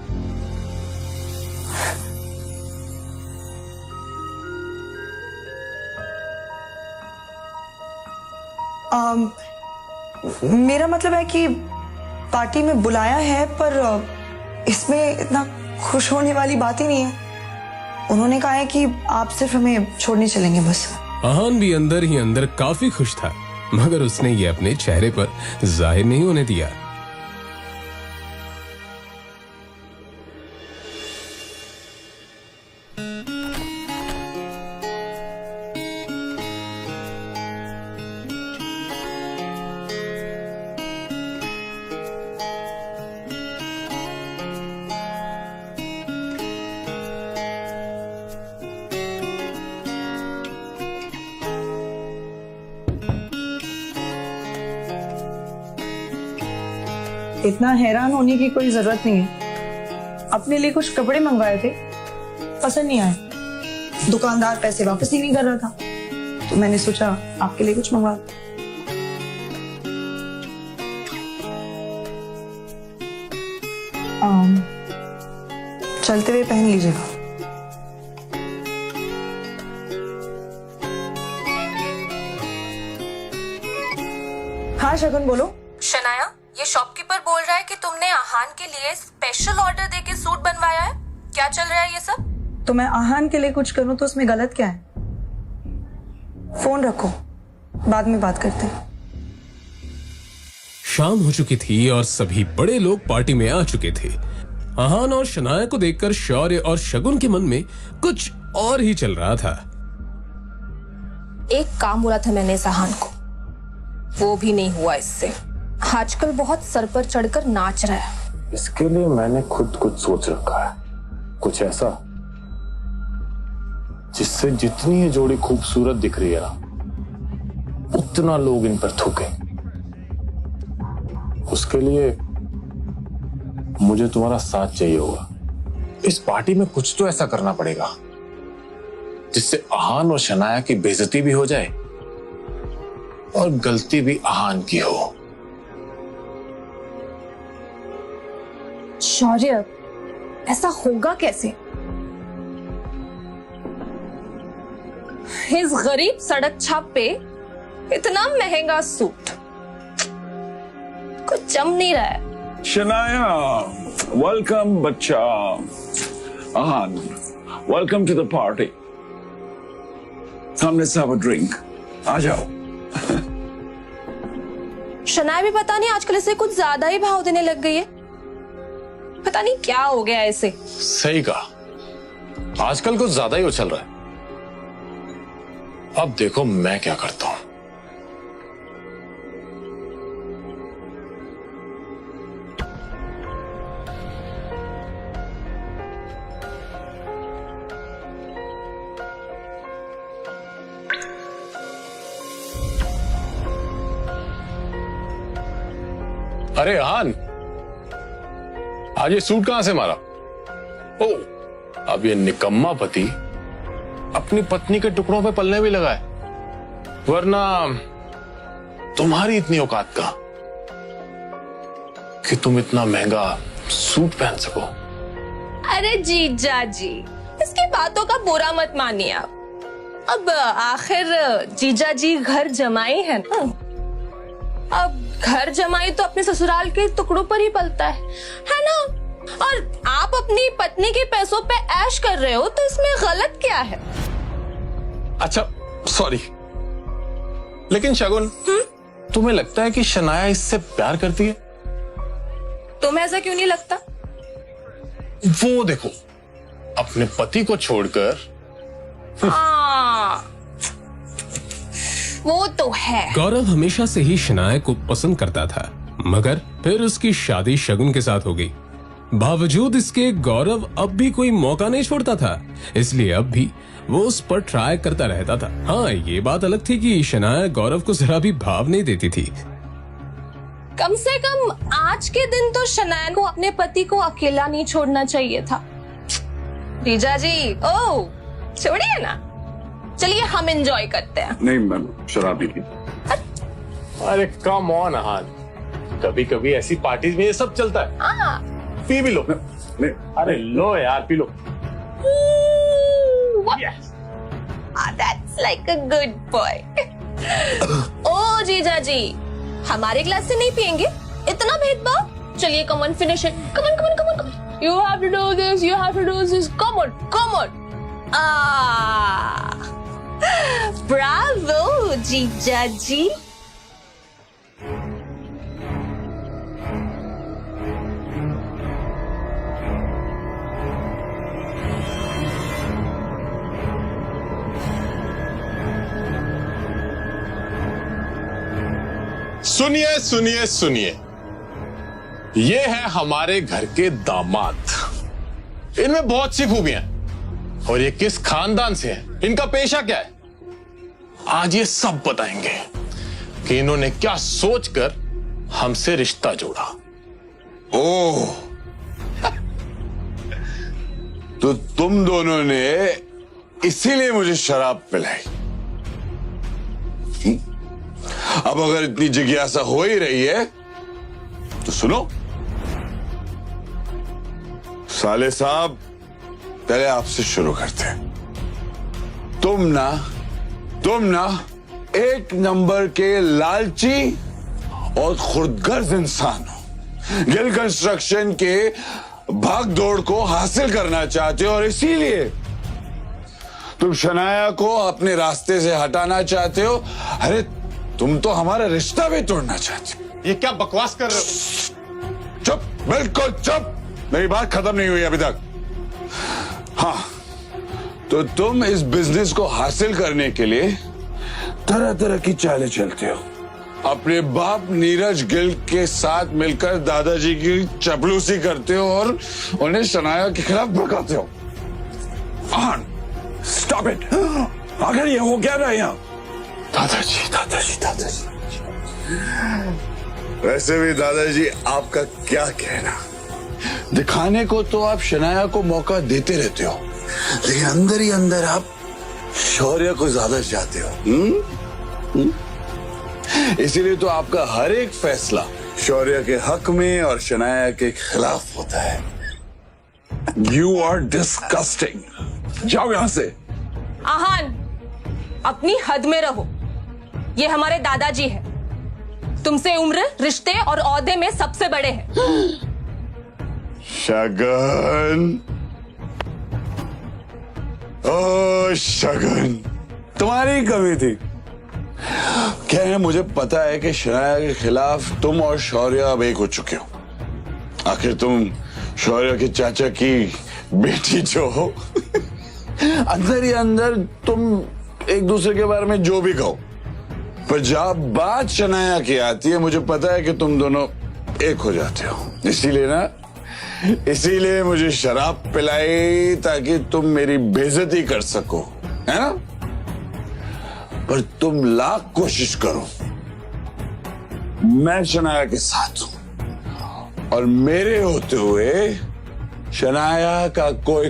[SPEAKER 1] मेरा मतलब है कि पार्टी में बुलाया है, पर इसमें इतना खुश होने वाली बात ही नहीं है। उन्होंने कहा है कि आप सिर्फ हमें छोड़ने चलेंगे बस।
[SPEAKER 4] आहान भी अंदर ही अंदर काफी खुश था, मगर उसने ये अपने चेहरे पर जाहिर नहीं होने दिया।
[SPEAKER 1] इतना हैरान होने की कोई जरूरत नहीं है। अपने लिए कुछ कपड़े मंगवाए थे, पसंद नहीं आए। दुकानदार पैसे वापस ही नहीं कर रहा था, तो मैंने सोचा आपके लिए कुछ मंगवा। चलते हुए पहन लीजिएगा। हाँ शगुन बोलो।
[SPEAKER 5] शनाया, ये शॉपकीपर बोल रहा है कि तुमने आहान के लिए स्पेशल ऑर्डर देके सूट बनवाया है। क्या चल रहा है ये सब?
[SPEAKER 1] तो मैं आहान के लिए कुछ करूं तो उसमें गलत क्या है? फोन रखो, बाद में बात करते हैं।
[SPEAKER 4] शाम हो चुकी थी और सभी बड़े लोग पार्टी में आ चुके थे। आहान और शनाया को देखकर शौर्य और शगुन के मन में कुछ और ही चल रहा था।
[SPEAKER 5] एक काम बोला था मैंने इस आहान को, वो भी नहीं हुआ इससे। आजकल बहुत सर पर चढ़कर नाच रहा है।
[SPEAKER 11] इसके लिए मैंने खुद कुछ सोच रखा है, कुछ ऐसा जिससे जितनी ये जोड़ी खूबसूरत दिख रही है ना, उतना लोग इन पर थूके। उसके लिए मुझे तुम्हारा साथ चाहिए होगा। इस पार्टी में कुछ तो ऐसा करना पड़ेगा जिससे आहान और शनाया की बेइज्जती भी हो जाए और गलती भी आहान की हो।
[SPEAKER 5] शौर्य, ऐसा होगा कैसे? इस गरीब सड़क छाप पे इतना महंगा सूट कुछ जम नहीं रहा है।
[SPEAKER 10] शनाया, वेलकम बच्चा। Aahan, welcome to the party. Come let's have a drink. आ जाओ।
[SPEAKER 5] शनाया भी पता नहीं आजकल इसे कुछ ज्यादा ही भाव देने लग गई है। पता नहीं क्या हो गया इसे।
[SPEAKER 11] सही कहा, आजकल कुछ ज्यादा ही उछल रहा है। अब देखो मैं क्या करता हूं। अरे आहान, आज ये सूट कहां से मारा? ओ, अब ये निकम्मा पति अपनी पत्नी के टुकड़ों पे पलने भी लगा है, वरना तुम्हारी इतनी औकात का कि तुम इतना महंगा सूट पहन सको।
[SPEAKER 5] अरे जीजा जी, इसकी बातों का बुरा मत मानिए आप। अब आखिर जीजा जी घर जमाई है ना, अब घर जमाई तो अपने ससुराल के टुकड़ों पर ही पलता है ना? और आप अपनी पत्नी के पैसों पे ऐश कर रहे हो, तो इसमें गलत क्या है?
[SPEAKER 11] अच्छा सॉरी, लेकिन शगुन, तुम्हें लगता है कि शनाया इससे प्यार करती है?
[SPEAKER 5] तुम्हें ऐसा क्यों नहीं लगता?
[SPEAKER 11] वो देखो, अपने पति को छोड़कर।
[SPEAKER 5] हाँ, वो तो है।
[SPEAKER 4] गौरव हमेशा से ही शनाया को पसंद करता था, मगर फिर उसकी शादी शगुन के साथ हो गई। बावजूद इसके गौरव अब भी कोई मौका नहीं छोड़ता था, इसलिए अब भी वो उस पर ट्राई करता रहता था। हाँ, ये बात अलग थी कि शनाया गौरव को जरा भी भाव नहीं देती थी।
[SPEAKER 5] कम से कम आज के दिन तो शनाया को अपने पति को अकेला नहीं छोड़ना चाहिए था। जीजा जी, ओ छोड़िए ना, चलिए हम एंजॉय करते हैं।
[SPEAKER 3] नहीं, मैं शराब नहीं पीता।
[SPEAKER 11] अरे कम ऑन आहान, कभी कभी ऐसी पार्टीज में ये सब चलता है।
[SPEAKER 5] हाँ,
[SPEAKER 11] पी भी लो।
[SPEAKER 3] नहीं,
[SPEAKER 11] अरे लो यार, P low.
[SPEAKER 5] Yes. That's like a good boy. ओ जीजा जी, हमारे ग्लास से नहीं पियेंगे? इतना भेदभाव? चलिए, come on, finish it. Come on, come on, come on, come on. You have to do this. You have to do this. Come on, come on. Bravo, जीजा जी.
[SPEAKER 11] सुनिए सुनिए सुनिए, ये है हमारे घर के दामाद। इनमें बहुत सी खूबियां हैं और ये किस खानदान से है, इनका पेशा क्या है, आज ये सब बताएंगे कि इन्होंने क्या सोचकर हमसे रिश्ता जोड़ा।
[SPEAKER 10] ओह, तो तुम दोनों ने इसीलिए मुझे शराब पिलाई। अब अगर इतनी जिज्ञासा हो ही रही है तो सुनो। साले साहब, पहले आपसे शुरू करते हैं। तुम ना एक नंबर के लालची और खुदगर्ज इंसान हो। गिल कंस्ट्रक्शन के भाग दौड़ को हासिल करना चाहते हो और इसीलिए तुम शनाया को अपने रास्ते से हटाना चाहते हो। अरे तुम तो हमारा रिश्ता भी तोड़ना चाहते हो।
[SPEAKER 11] ये क्या बकवास कर रहे हो?
[SPEAKER 10] चुप, बिल्कुल चुप, मेरी बात खत्म नहीं हुई अभी तक। हाँ, तो तुम इस बिजनेस को हासिल करने के लिए तरह तरह की चालें चलते हो। अपने बाप नीरज गिल के साथ मिलकर दादाजी की चपलूसी करते हो और उन्हें शनाया के खिलाफ भड़काते हो। Stop it. आखिर ये हो क्या रहा है यहाँ? दादाजी। वैसे भी दादाजी, आपका क्या कहना। दिखाने को तो आप शनाया को मौका देते रहते हो, लेकिन अंदर ही अंदर आप शौर्य को ज्यादा चाहते हो। इसीलिए तो आपका हर एक फैसला शौर्य के हक में और शनाया के खिलाफ होता है। You are disgusting. जाओ यहां से।
[SPEAKER 5] आहान, अपनी हद में रहो। ये हमारे दादाजी हैं। तुमसे उम्र, रिश्ते और औहदे में सबसे बड़े हैं।
[SPEAKER 10] शगन, ओ शगन, तुम्हारी कमी थी। क्या है, मुझे पता है कि शनाया के खिलाफ तुम और शौर्य अब एक हो चुके हो। आखिर तुम शौर्य के चाचा की बेटी जो हो। अंदर ही अंदर तुम एक दूसरे के बारे में जो भी कहो, पर जब बात शनाया की आती है, मुझे पता है कि तुम दोनों एक हो जाते हो। इसीलिए मुझे शराब पिलाई ताकि तुम मेरी बेइज्जती कर सको, है ना? पर तुम लाख कोशिश करो, मैं शनाया के साथ हूं और मेरे होते हुए शनाया का कोई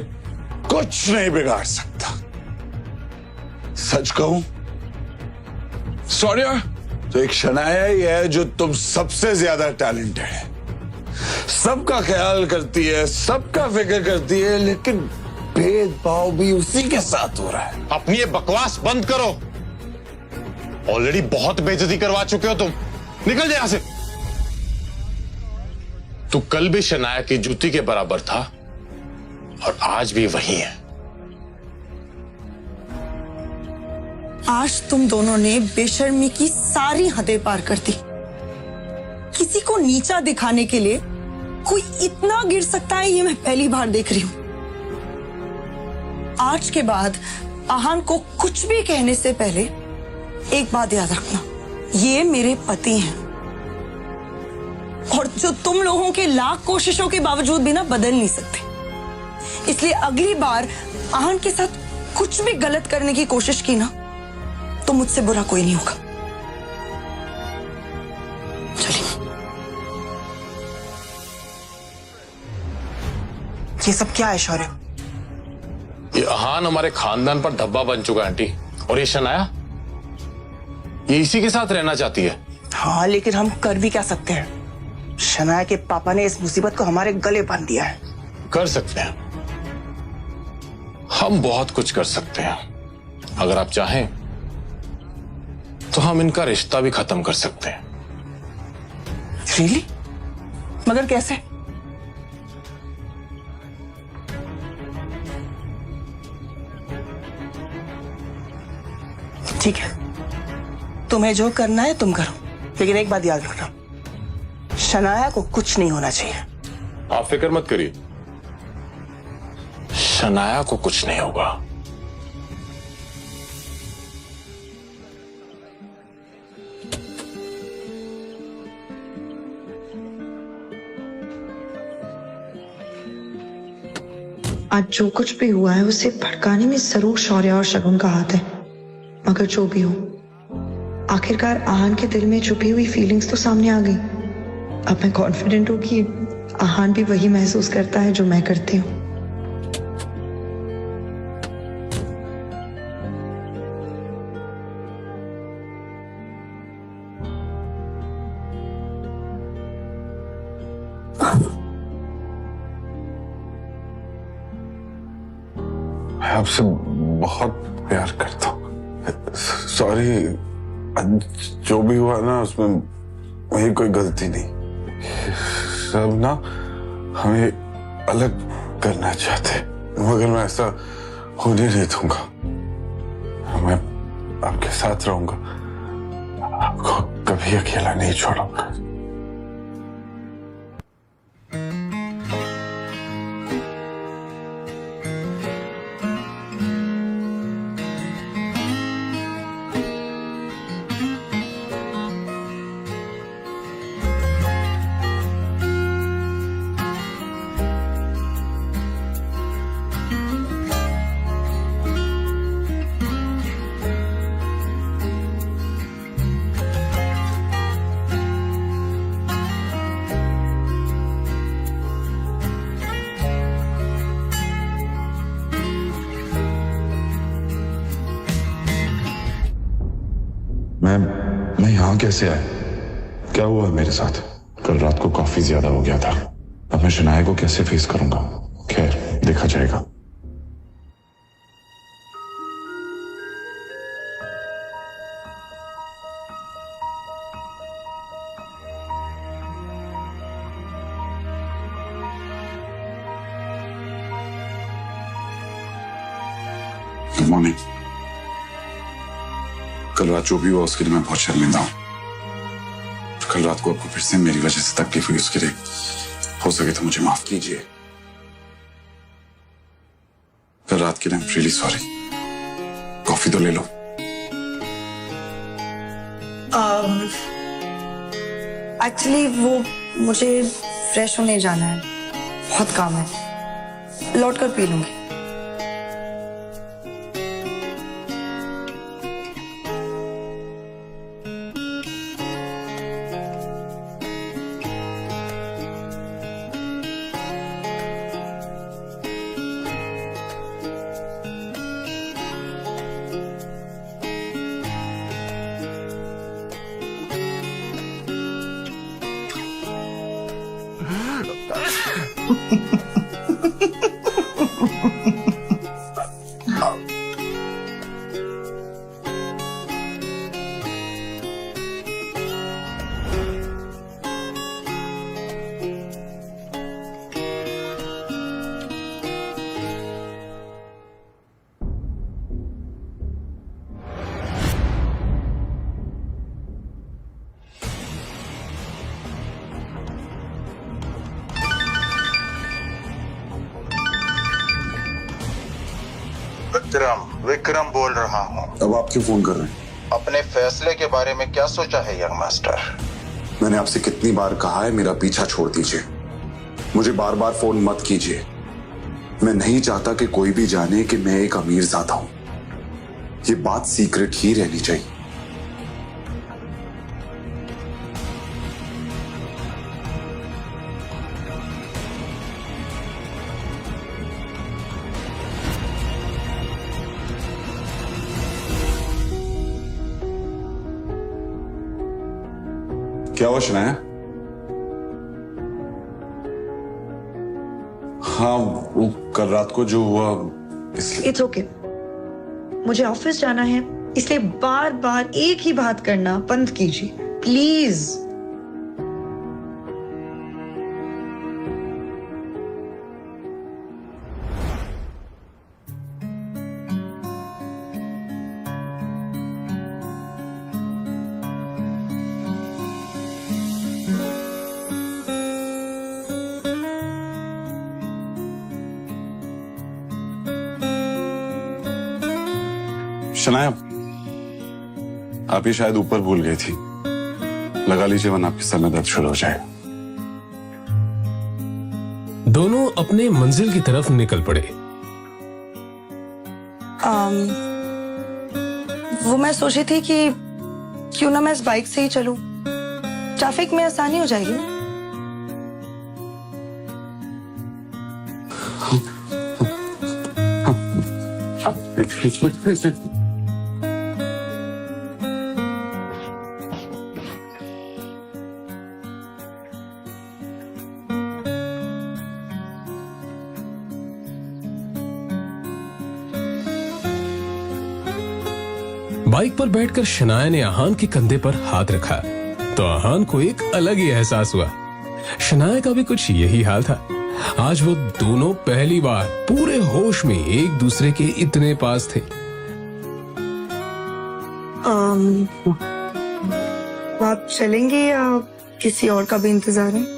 [SPEAKER 10] कुछ नहीं बिगाड़ सकता। सच कहूं सोनिया, तो एक शनाया ही है जो तुम सबसे ज्यादा टैलेंटेड है, सबका ख्याल करती है, सबका फिक्र करती है, लेकिन भेदभाव भी उसी के साथ हो रहा है।
[SPEAKER 11] अपनी ये बकवास बंद करो। ऑलरेडी बहुत बेइज्जती करवा चुके हो तुम। निकल जाए यहां से। तू कल भी शनाया की जूती के बराबर था और आज भी वही है।
[SPEAKER 1] आज तुम दोनों ने बेशर्मी की सारी हदें पार कर दी। किसी को नीचा दिखाने के लिए कोई इतना गिर सकता है, ये मैं पहली बार देख रही हूं। आज के बाद आहान को कुछ भी कहने से पहले एक बात याद रखना, ये मेरे पति हैं और जो तुम लोगों के लाख कोशिशों के बावजूद भी ना बदल नहीं सकते। इसलिए अगली बार आहान के साथ कुछ भी गलत करने की कोशिश की ना, तो मुझसे बुरा कोई नहीं होगा। चलिए।
[SPEAKER 7] ये सब क्या है शौर्य?
[SPEAKER 11] ये आहान हमारे खानदान पर धब्बा बन चुका है आंटी। और ये शनाया, ये इसी के साथ रहना चाहती है।
[SPEAKER 7] हाँ, लेकिन हम कर भी क्या सकते हैं? शनाया के पापा ने इस मुसीबत को हमारे गले बांध दिया है।
[SPEAKER 11] कर सकते हैं, हम बहुत कुछ कर सकते हैं। अगर आप चाहें तो हम इनका रिश्ता भी खत्म कर सकते हैं।
[SPEAKER 7] रियली? मगर कैसे? ठीक है, तुम्हें जो करना है तुम करो, लेकिन एक बात याद रखना, शनाया को कुछ नहीं होना चाहिए।
[SPEAKER 11] आप फिक्र मत करिए, शनाया को कुछ नहीं होगा।
[SPEAKER 1] आज जो कुछ भी हुआ है उसे भड़काने में जरूर शौर्य और शगुन का हाथ है। मगर जो भी हो, आखिरकार आहान के दिल में छुपी हुई फीलिंग्स तो सामने आ गई। अब मैं कॉन्फिडेंट हूं कि आहान भी वही महसूस करता है जो मैं करती हूँ।
[SPEAKER 3] मैं आपसे बहुत प्यार करता हूँ। सॉरी, जो भी हुआ ना उसमें मेरी कोई गलती नहीं। सब ना हमें अलग करना चाहते, मगर मैं ऐसा होने नहीं दूंगा। मैं आपके साथ रहूंगा, आपको कभी अकेला नहीं छोड़ूंगा। मैं यहाँ कैसे आया? क्या हुआ मेरे साथ? कल रात को काफी ज्यादा हो गया था। अब मैं शनाया को कैसे फेस करूंगा? खैर, देखा जाएगा। Good morning. कल रात जो भी हुआ उसके लिए मैं बहुत शर्मिंदा हूं। कल रात को आपको फिर से मेरी वजह से तकलीफ हुई, उसके लिए हो सके तो मुझे माफ कीजिए। कल रात के लिए I am really sorry. Coffee तो ले लो।
[SPEAKER 1] एक्चुअली वो मुझे फ्रेश होने जाना है, बहुत काम है, लौट कर पी लूंगी।
[SPEAKER 2] विक्रम बोल रहा हूँ।
[SPEAKER 3] अब आप क्यों फोन कर रहे हैं?
[SPEAKER 2] अपने फैसले के बारे में क्या सोचा है यंग मास्टर?
[SPEAKER 3] मैंने आपसे कितनी बार कहा है मेरा पीछा छोड़ दीजिए, मुझे बार बार फोन मत कीजिए। मैं नहीं चाहता कि कोई भी जाने कि मैं एक अमीरजादा हूं। ये बात सीक्रेट ही रहनी चाहिए। क्या हुआ शनाया? हाँ, वो कल रात को जो हुआ इसलिए।
[SPEAKER 1] इट्स ओके, मुझे ऑफिस जाना है, इसलिए बार बार एक ही बात करना बंद कीजिए प्लीज।
[SPEAKER 3] शनाया, आप ये शायद ऊपर भूल गई थी, लगा लीजिए वरना आपके सर में दर्द शुरू हो जाएगा।
[SPEAKER 4] दोनों अपने मंजिल की तरफ निकल पड़े।
[SPEAKER 1] वो मैं सोची थी कि क्यों ना मैं इस बाइक से ही चलूं, ट्रैफिक में आसानी हो जाएगी ना।
[SPEAKER 4] बाइक पर बैठकर शनाया ने आहान के कंधे पर हाथ रखा तो आहान को एक अलग ही एहसास हुआ। शनाया का भी कुछ यही हाल था। आज वो दोनों पहली बार पूरे होश में एक दूसरे के इतने पास थे।
[SPEAKER 1] आप चलेंगे या किसी और का भी इंतजार है?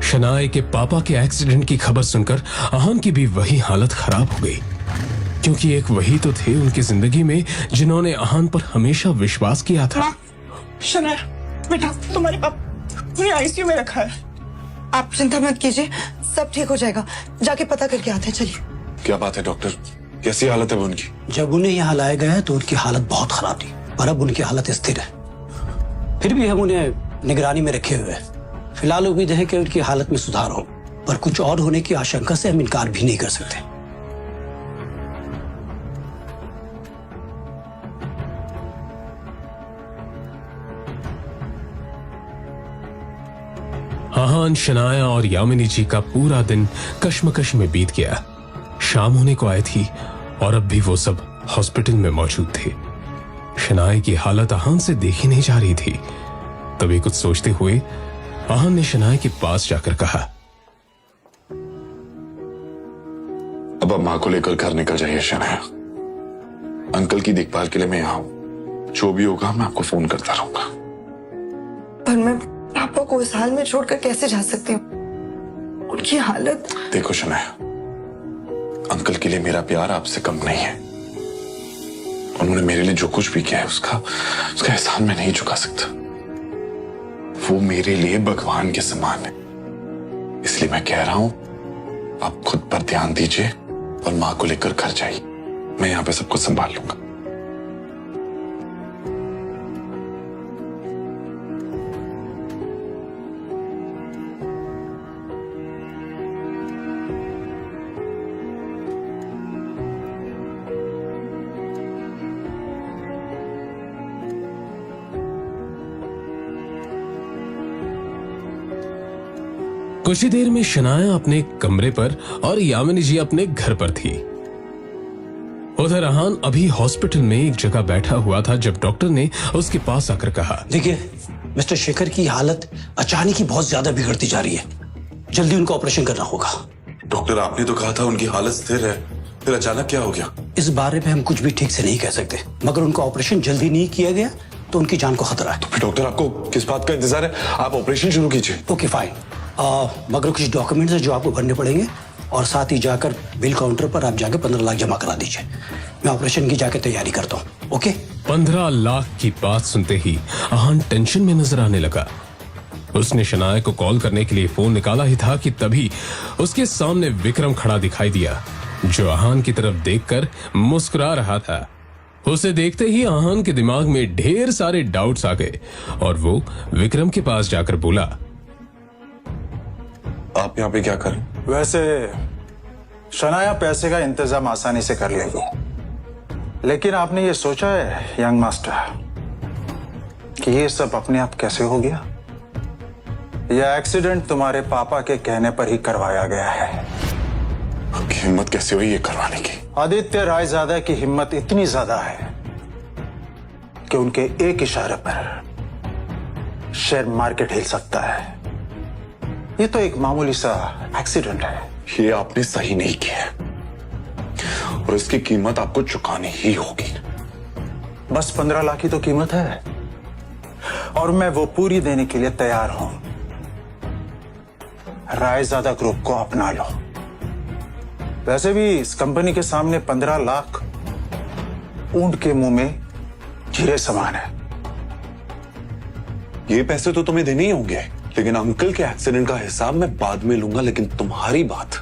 [SPEAKER 4] शनाया के पापा के एक्सीडेंट की खबर सुनकर आहान की भी वही हालत खराब हो गई, क्योंकि एक वही तो थे उनकी जिंदगी में जिन्होंने आहान पर हमेशा विश्वास किया था।
[SPEAKER 7] शनाया बेटा, तुम्हारे पापा ने आईसीयू में रखा है।
[SPEAKER 1] आप चिंता मत कीजिए, सब ठीक हो जाएगा। जाके पता करके आते हैं, चलिए।
[SPEAKER 3] क्या बात है डॉक्टर, कैसी हालत है वो उनकी?
[SPEAKER 13] जब उन्हें यहाँ लाया गया तो उनकी हालत बहुत खराब थी, पर अब उनकी हालत स्थिर है। फिर भी हम उन्हें निगरानी में रखे हुए हैं। फिलहाल उम्मीद है कि उनकी हालत में सुधार हो, पर कुछ और होने की आशंका से हम इनकार भी नहीं कर सकते।
[SPEAKER 4] आहान, शनाया और यामिनी जी का पूरा दिन कश्मकश में बीत गया। शाम होने को आई थी और अब भी वो सब हॉस्पिटल में मौजूद थे। शनाया की हालत आहान से देखी नहीं जा रही थी। तभी कुछ सोचते हुए आहान ने शनाया के पास जाकर कहा,
[SPEAKER 3] अब मां को लेकर घर निकल जाइए शनाया। अंकल की देखभाल के लिए मैं यहाँ हूं, जो भी होगा मैं आपको फोन करता रहूंगा।
[SPEAKER 1] पर मैं पापा को इस हाल में छोड़कर कैसे जा सकती हूँ? उनकी हालत।
[SPEAKER 3] देखो शनाया, अंकल के लिए मेरा प्यार आपसे कम नहीं है उन्होंने मेरे लिए जो कुछ भी किया है उसका एहसान मैं नहीं चुका सकता। वो मेरे लिए भगवान के समान है। इसलिए मैं कह रहा हूं आप खुद पर ध्यान दीजिए और मां को लेकर घर जाइए। मैं यहां पे सब कुछ संभाल लूंगा।
[SPEAKER 4] कुछ ही देर में शनाया अपने कमरे पर और यामिनी जी अपने घर पर थी। उधर अहान अभी हॉस्पिटल में एक जगह बैठा हुआ था जब डॉक्टर ने उसके पास आकर कहा,
[SPEAKER 13] देखिए मिस्टर शेखर की हालत अचानक ही बहुत ज्यादा बिगड़ती जा रही है, जल्दी उनको ऑपरेशन करना होगा।
[SPEAKER 3] डॉक्टर आपने तो कहा था उनकी हालत स्थिर है, फिर अचानक क्या हो गया?
[SPEAKER 13] इस बारे में हम कुछ भी ठीक से नहीं कह सकते, मगर उनका ऑपरेशन जल्दी नहीं किया गया तो उनकी जान को खतरा है।
[SPEAKER 3] तो फिर डॉक्टर आपको किस बात का इंतजार है? आप ऑपरेशन शुरू कीजिए।
[SPEAKER 13] ओके फाइन, मगर कुछ डॉक्यूमेंट्स हैं जो आपको भरने पड़ेंगे और साथ ही जाकर बिल काउंटर पर आप जाकर 15 लाख जमा करा दीजिए। मैं ऑपरेशन की जाकर तैयारी करता हूँ। ओके?
[SPEAKER 4] 15 लाख की बात सुनते ही अहान टेंशन में नजर आने लगा। उसने शनाया को कॉल करने के लिए फोन निकाला ही था कि तभी उसके सामने विक्रम खड़ा दिखाई दिया, जो अहान की तरफ देखकर मुस्कुरा रहा था। उसे देखते ही अहान के दिमाग में ढेर सारे डाउट्स आ गए और वो विक्रम के पास जाकर बोला,
[SPEAKER 3] आप यहाँ पे क्या करें?
[SPEAKER 2] वैसे शनाया पैसे का इंतजाम आसानी से कर लेगी, लेकिन आपने ये सोचा है यंग मास्टर कि ये सब अपने आप कैसे हो गया? यह एक्सीडेंट तुम्हारे पापा के कहने पर ही करवाया गया है।
[SPEAKER 3] आपकी हिम्मत कैसे हुई ये करवाने की?
[SPEAKER 2] आदित्य रायजादा की हिम्मत इतनी ज्यादा है कि उनके एक इशारे पर शेयर मार्केट हिल सकता है। ये तो एक मामूली सा एक्सीडेंट है।
[SPEAKER 3] ये आपने सही नहीं किया और इसकी कीमत आपको चुकानी ही होगी।
[SPEAKER 2] बस 15 लाख की तो कीमत है और मैं वो पूरी देने के लिए तैयार हूं। रायजादा ग्रुप को अपना लो। वैसे भी इस कंपनी के सामने 15 लाख ऊंट के मुंह में जीरे समान है।
[SPEAKER 3] ये पैसे तो तुम्हें देने ही होंगे, लेकिन अंकल के एक्सीडेंट का हिसाब मैं बाद में लूंगा, लेकिन तुम्हारी बात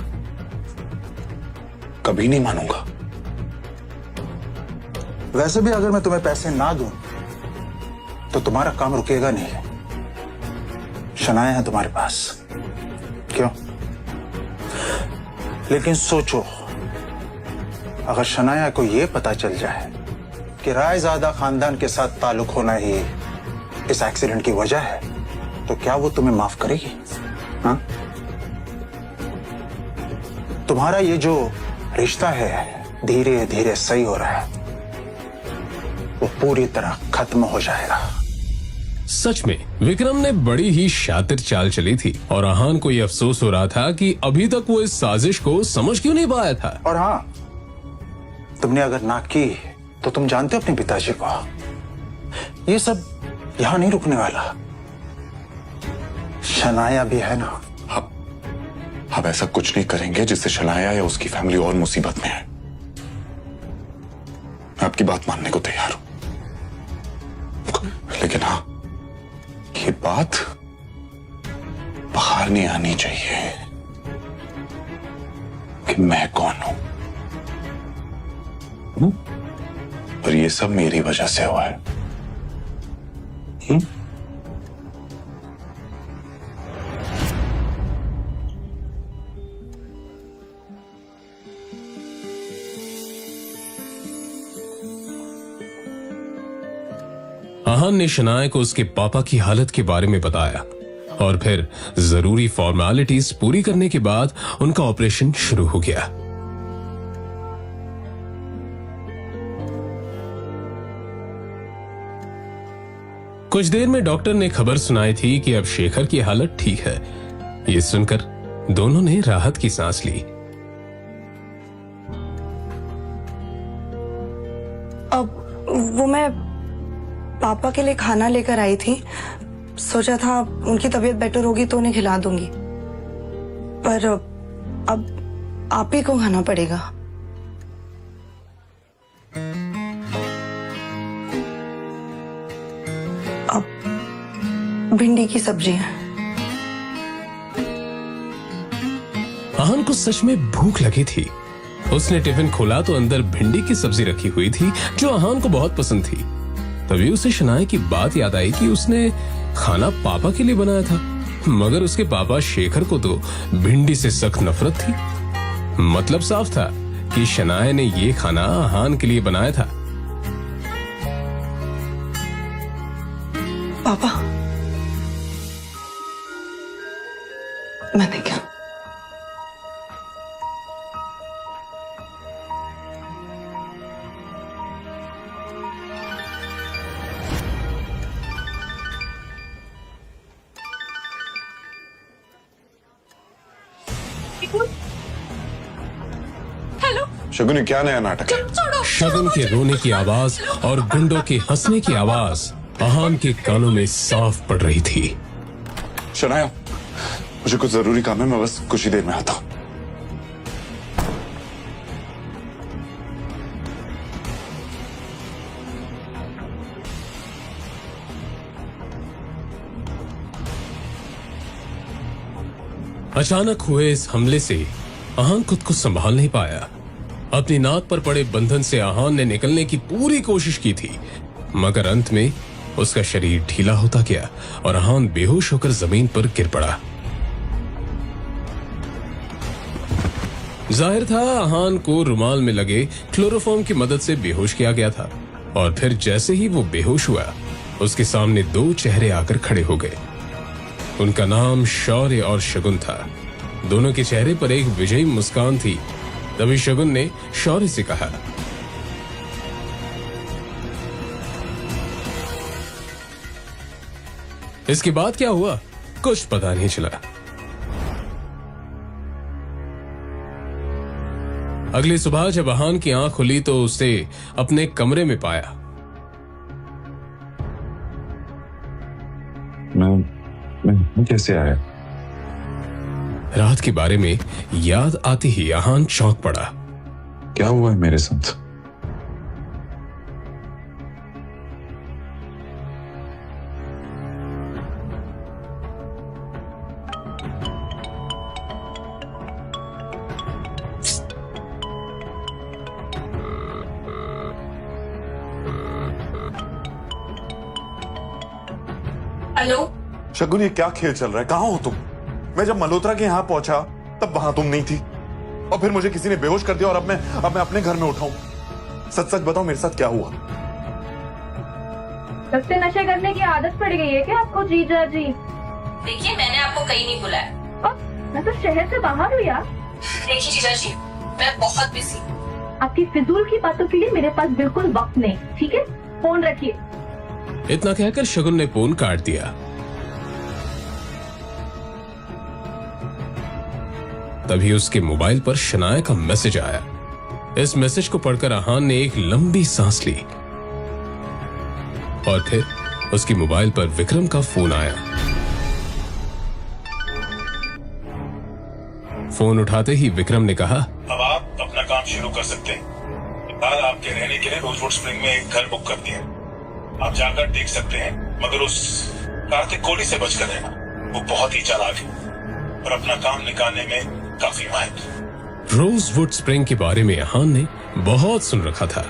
[SPEAKER 3] कभी नहीं मानूंगा।
[SPEAKER 2] वैसे भी अगर मैं तुम्हें पैसे ना दूं तो तुम्हारा काम रुकेगा नहीं। शनाया है तुम्हारे पास, क्यों? लेकिन सोचो, अगर शनाया को यह पता चल जाए कि रायजादा खानदान के साथ ताल्लुक होना ही इस एक्सीडेंट की वजह है, तो क्या वो तुम्हें माफ करेगी? हाँ? तुम्हारा ये जो रिश्ता है धीरे धीरे सही हो रहा है, वो पूरी तरह खत्म हो जाएगा।
[SPEAKER 4] सच में विक्रम ने बड़ी ही शातिर चाल चली थी और अहान को यह अफसोस हो रहा था कि अभी तक वो इस साजिश को समझ क्यों नहीं पाया था।
[SPEAKER 2] और हाँ, तुमने अगर ना की तो तुम जानते हो अपने पिताजी को, ये सब यहां नहीं रुकने वाला। शनाया भी है ना।
[SPEAKER 3] आप ऐसा कुछ नहीं करेंगे जिससे शनाया या उसकी फैमिली और मुसीबत में है। मैं आपकी बात मानने को तैयार हूं, लेकिन हाँ, ये बात बाहर नहीं आनी चाहिए कि मैं कौन हूं, और ये सब मेरी वजह से हुआ है।
[SPEAKER 4] अहान ने शनाया को उसके पापा की हालत के बारे में बताया और फिर जरूरी फॉर्मेलिटीज पूरी करने के बाद उनका ऑपरेशन शुरू हो गया। कुछ देर में डॉक्टर ने खबर सुनाई थी कि अब शेखर की हालत ठीक है। ये सुनकर दोनों ने राहत की सांस ली।
[SPEAKER 1] अब वो मैं पापा के लिए खाना लेकर आई थी, सोचा था उनकी तबीयत बेटर होगी तो उन्हें खिला दूंगी, पर अब आप ही को खाना पड़ेगा। भिंडी की सब्जी है।
[SPEAKER 4] आहान को सच में भूख लगी थी। उसने टिफिन खोला तो अंदर भिंडी की सब्जी रखी हुई थी जो आहान को बहुत पसंद थी। तभी उसे शनाया की बात याद आई कि उसने खाना पापा के लिए बनाया था, मगर उसके पापा शेखर को तो भिंडी से सख्त नफरत थी। मतलब साफ था कि शनाया ने ये खाना आहान के लिए बनाया था।
[SPEAKER 1] पापा, मैंने क्या?
[SPEAKER 5] हेलो
[SPEAKER 3] शगुनी, क्या नया नाटक है?
[SPEAKER 4] शगुन के रोने की आवाज और गुंडों के हंसने की आवाज आहान के कानों में साफ पड़ रही थी।
[SPEAKER 3] शनाया, मुझे कुछ जरूरी काम है, मैं बस कुछ ही देर में आता हूं।
[SPEAKER 4] अचानक हुए इस हमले से आहान खुद को संभाल नहीं पाया। अपनी नाक पर पड़े बंधन से आहान ने निकलने की पूरी कोशिश की थी, मगर अंत में उसका शरीर ढीला होता गया और आहान बेहोश होकर जमीन पर गिर पड़ा। जाहिर था आहान को रुमाल में लगे क्लोरोफॉर्म की मदद से बेहोश किया गया था, और फिर जैसे ही वो बेहोश हुआ उसके सामने दो चेहरे आकर खड़े हो गए। उनका नाम शौर्य और शगुन था। दोनों के चेहरे पर एक विजयी मुस्कान थी। तभी शगुन ने शौर्य से कहा, इसके बाद क्या हुआ कुछ पता नहीं चला। अगली सुबह जब आहान की आंख खुली तो उसे अपने कमरे में पाया।
[SPEAKER 3] मैं कैसे आया?
[SPEAKER 4] रात के बारे में याद आते ही आहान चौंक पड़ा।
[SPEAKER 3] क्या हुआ है मेरे साथ?
[SPEAKER 5] हेलो
[SPEAKER 3] शगुन, ये क्या खेल चल रहा है? कहाँ हो तुम? मैं जब मल्होत्रा के यहाँ पहुंचा तब वहां तुम नहीं थी, और फिर मुझे किसी ने बेहोश कर दिया और अब मैं अपने घर में उठाऊं। सच सच बताओ, मेरे साथ क्या हुआ?
[SPEAKER 5] लगते नशे करने की आदत पड़ गई है क्या आपको जीजा जी? देखिए, मैंने आपको कहीं नहीं बुलाया। मैं तो शहर से बाहर हुई यार। देखिए जीजा जी, मैं बहुत बिजी। आपकी फिजूल की बातों के लिए मेरे पास बिल्कुल वक्त नहीं, ठीक है? फोन रखिए।
[SPEAKER 4] इतना कहकर शगुन ने फोन काट दिया। तभी उसके मोबाइल पर शनाया का मैसेज आया। इस मैसेज को पढ़कर आहान ने एक लंबी सांस ली, और फिर उसकी मोबाइल पर विक्रम का फोन आया। फोन उठाते ही विक्रम ने कहा,
[SPEAKER 14] अब आप अपना काम शुरू कर सकते हैं। फिलहाल आपके रहने के लिए रोजवुड स्प्रिंग में एक घर बुक कर दिया। आप जाकर देख सकते हैं, मगर उस कार्तिक कोहली से बचकर रहना। वो बहुत ही चालाक है और अपना काम निकालने में काफी माहिर।
[SPEAKER 4] रोजवुड स्प्रिंग के बारे में आहान ने बहुत सुन रखा था।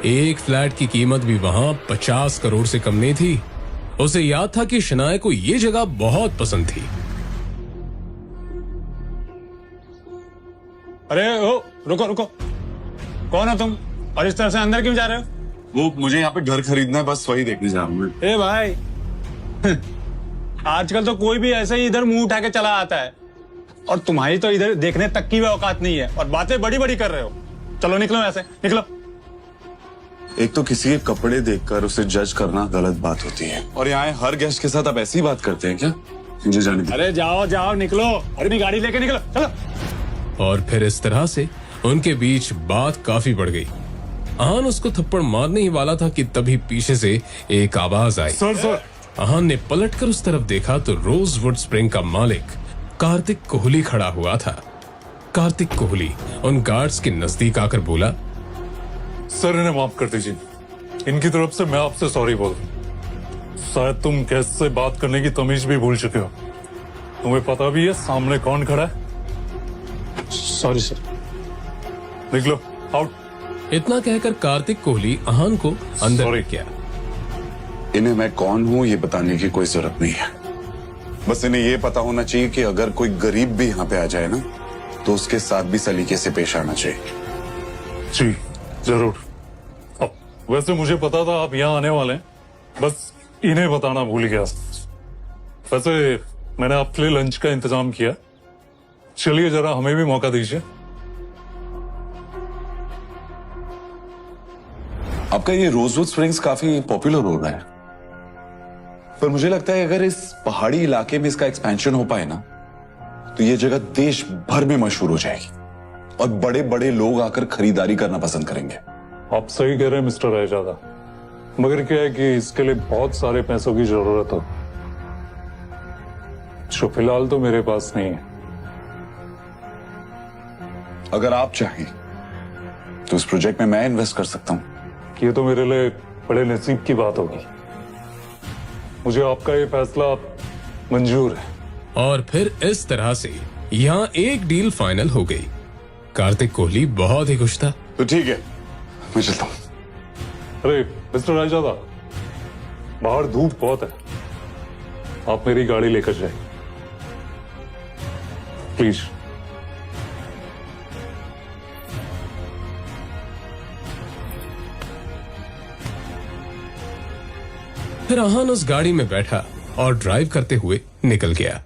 [SPEAKER 4] एक फ्लैट की कीमत भी वहां 50 करोड़ से कम नहीं थी। उसे याद था कि शनाया को ये जगह बहुत पसंद थी।
[SPEAKER 14] अरे ओ, रुको रुको, कौन हो तुम और इस तरह से अंदर क्यों जा रहे हो?
[SPEAKER 3] वो मुझे यहाँ पे घर खरीदना है, बस वही देखने जा रहा हूँ।
[SPEAKER 14] ए भाई, आजकल तो कोई भी ऐसे ही इधर मुंह उठा के चला आता है, और तुम्हारी तो इधर देखने तक की भी औकात नहीं है, और बातें बड़ी बड़ी कर रहे हो। चलो निकलो ऐसे, निकलो।
[SPEAKER 3] एक तो किसी के कपड़े देखकर उसे जज करना गलत बात होती है, और यहाँ हर गेस्ट के साथ आप ऐसी बात करते हैं क्या? मुझे जाने दीजिए।
[SPEAKER 14] अरे जाओ जाओ, निकलो, अपनी गाड़ी लेके निकलो, चलो।
[SPEAKER 4] और फिर इस तरह से उनके बीच बात काफी बढ़ गई। आहान उसको थप्पड़ मारने ही वाला था कि तभी पीछे से एक आवाज आई।
[SPEAKER 3] सर।
[SPEAKER 4] आहान ने पलटकर उस तरफ देखा तो रोजवुड स्प्रिंग का मालिक कार्तिक कोहली खड़ा हुआ था। कार्तिक कोहली उन गार्ड्स के नजदीक आकर बोला,
[SPEAKER 15] सर इन्हें माफ कर दीजिए, इनकी तरफ से मैं आपसे सॉरी बोल रहा हूं।
[SPEAKER 14] शायद तुम कैसे बात करने की तमीज भी भूल चुके हो। तुम्हें पता भी है सामने कौन खड़ा है?
[SPEAKER 11] Sorry sir.
[SPEAKER 14] निकलो, आउट।
[SPEAKER 4] इतना कहकर कार्तिक कोहली अहान को अंदर
[SPEAKER 14] Sorry.
[SPEAKER 4] ले गया।
[SPEAKER 3] इन्हें मैं कौन हूं ये बताने की कोई जरूरत नहीं है। बस इन्हें ये पता होना चाहिए कि अगर कोई गरीब भी यहाँ पे आ जाए ना तो उसके साथ भी सलीके से पेश आना चाहिए।
[SPEAKER 14] जी जरूर। अब वैसे मुझे पता था आप यहाँ आने वाले हैं, बस इन्हें बताना भूल गया। वैसे मैंने आपके लिए लंच का इंतजाम किया, चलिए जरा हमें भी मौका दीजिए।
[SPEAKER 3] आपका ये रोजवुड स्प्रिंग्स काफी पॉपुलर हो रहा है, पर मुझे लगता है अगर इस पहाड़ी इलाके में इसका एक्सपेंशन हो पाए ना तो ये जगह देश भर में मशहूर हो जाएगी और बड़े बड़े लोग आकर खरीदारी करना पसंद करेंगे।
[SPEAKER 14] आप सही कह रहे हैं मिस्टर रायजादा, मगर क्या है कि इसके लिए बहुत सारे पैसों की जरूरत हो, जो फिलहाल तो मेरे पास नहीं है।
[SPEAKER 3] अगर आप चाहें तो इस प्रोजेक्ट में मैं इन्वेस्ट कर सकता हूं।
[SPEAKER 14] ये तो मेरे लिए बड़े नसीब की बात होगी। मुझे आपका ये फैसला मंजूर है।
[SPEAKER 4] और फिर इस तरह से यहाँ एक डील फाइनल हो गई। कार्तिक कोहली बहुत ही खुश था।
[SPEAKER 3] तो ठीक है, मैं चलता हूं।
[SPEAKER 14] अरे मिस्टर रायजादा, बाहर धूप बहुत है, आप मेरी गाड़ी लेकर जाए प्लीज।
[SPEAKER 4] फिर अहान उस गाड़ी में बैठा और ड्राइव करते हुए निकल गया।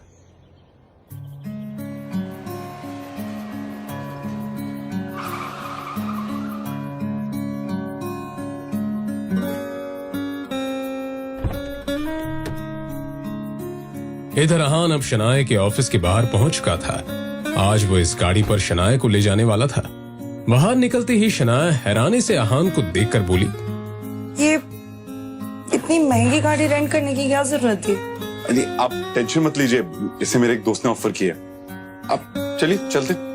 [SPEAKER 4] इधर अहान अब शनाए के ऑफिस के बाहर पहुंच चुका था। आज वो इस गाड़ी पर शनाए को ले जाने वाला था। बाहर निकलते ही शनाए हैरानी से अहान को देखकर बोली,
[SPEAKER 1] ये इतनी महंगी गाड़ी रेंट करने की क्या जरूरत थी?
[SPEAKER 3] अरे आप टेंशन मत लीजिए, इसे मेरे एक दोस्त ने ऑफर किया। आप चलिए चलते।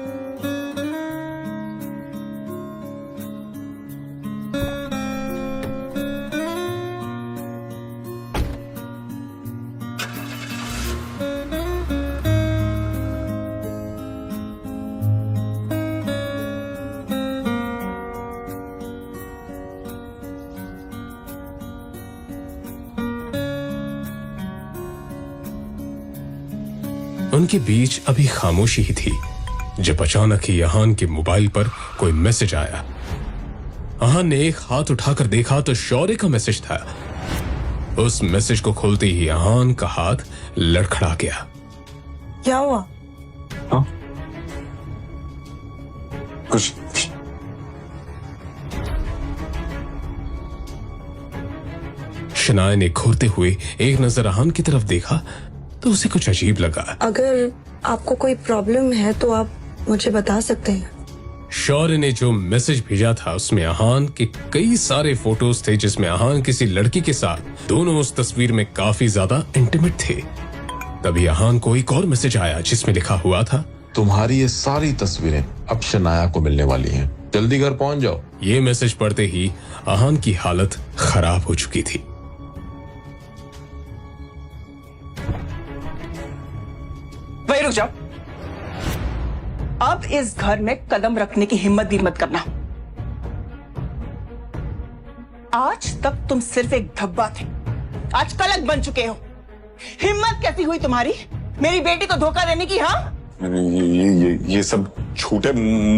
[SPEAKER 4] उनके बीच अभी खामोशी ही थी जब अचानक ही अहान के मोबाइल पर कोई मैसेज आया। अहान ने एक हाथ उठाकर देखा तो शौर्य का मैसेज था। उस मैसेज को खोलते ही अहान का हाथ लड़खड़ा गया।
[SPEAKER 1] क्या हुआ?
[SPEAKER 3] कुछ
[SPEAKER 4] शनाए ने घूरते हुए एक नजर अहान की तरफ देखा तो उसे कुछ अजीब लगा।
[SPEAKER 1] अगर आपको कोई प्रॉब्लम है तो आप मुझे बता सकते हैं।
[SPEAKER 4] शौर्य ने जो मैसेज भेजा था उसमें अहान के कई सारे फोटोज थे जिसमें अहान किसी लड़की के साथ दोनों उस तस्वीर में काफी ज्यादा इंटीमेट थे। तभी अहान को एक और मैसेज आया जिसमें लिखा हुआ था,
[SPEAKER 11] तुम्हारी ये सारी तस्वीरें अब शनाया को मिलने वाली हैं, जल्दी घर पहुंच जाओ।
[SPEAKER 4] ये मैसेज पढ़ते ही अहान की हालत खराब हो चुकी थी।
[SPEAKER 7] वही रुक जाओ। अब इस घर में कदम रखने की हिम्मत भी मत करना। आज तक तुम सिर्फ एक धब्बा थे, आज कलंक बन चुके हो। हिम्मत कैसी हुई तुम्हारी मेरी बेटी को धोखा देने की? हाँ,
[SPEAKER 3] ये सब झूठ है,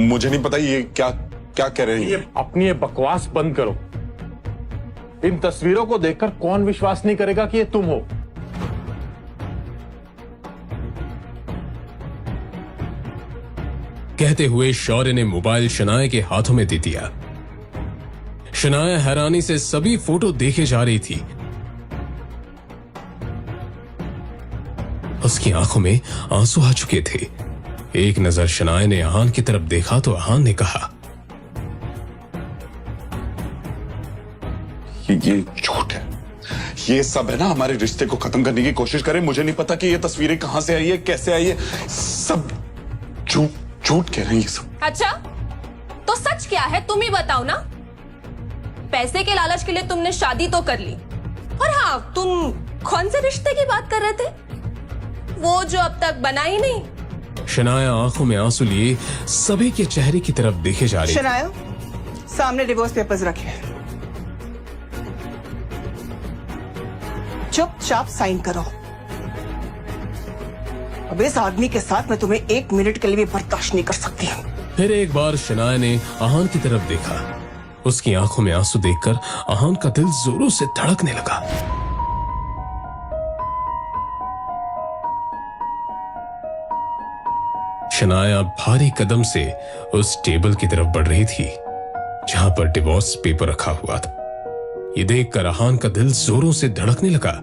[SPEAKER 3] मुझे नहीं पता ये क्या क्या कह रहे हैं।
[SPEAKER 11] अपनी ये बकवास बंद करो। इन तस्वीरों को देखकर कौन विश्वास नहीं करेगा कि ये तुम हो।
[SPEAKER 4] कहते हुए शौर्य ने मोबाइल शनाए के हाथों में दे दिया। शनाए हैरानी से सभी फोटो देखे जा रही थी। उसकी आंखों में आंसू आ चुके थे। एक नजर शनाए ने अहान की तरफ देखा तो अहान ने कहा,
[SPEAKER 3] ये झूठ है, ये सब है ना हमारे रिश्ते को खत्म करने की कोशिश करें। मुझे नहीं पता कि ये तस्वीरें कहां से आई है, कैसे आई है, सब झूठ कह रहे हैं ये सब।
[SPEAKER 5] अच्छा, तो सच क्या है तुम ही बताओ ना। पैसे के लालच के लिए तुमने शादी तो कर ली, और हाँ, तुम कौन से रिश्ते की बात कर रहे थे? वो जो अब तक बना ही नहीं।
[SPEAKER 4] शनाया आंखों में आंसू लिए सभी के चेहरे की तरफ देखे जा रही थी।
[SPEAKER 7] शनाया, सामने डिवोर्स पेपर्स रखे, चुपचाप साइन करो। अब इस आदमी के साथ मैं तुम्हें 1 मिनट के लिए भी बर्दाश्त नहीं कर सकती।
[SPEAKER 4] फिर एक बार शनाया ने आहान की तरफ देखा। उसकी आंखों में आंसू देखकर आहान का दिल जोरों से धड़कने लगा। शनाया भारी कदम से उस टेबल की तरफ बढ़ रही थी जहां पर डिवोर्स पेपर रखा हुआ था। ये देखकर आहान का दिल जोरों से धड़कने लगा।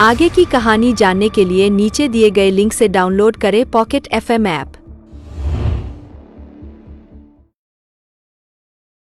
[SPEAKER 15] आगे की कहानी जानने के लिए नीचे दिए गए लिंक से डाउनलोड करें पॉकेट FM ऐप।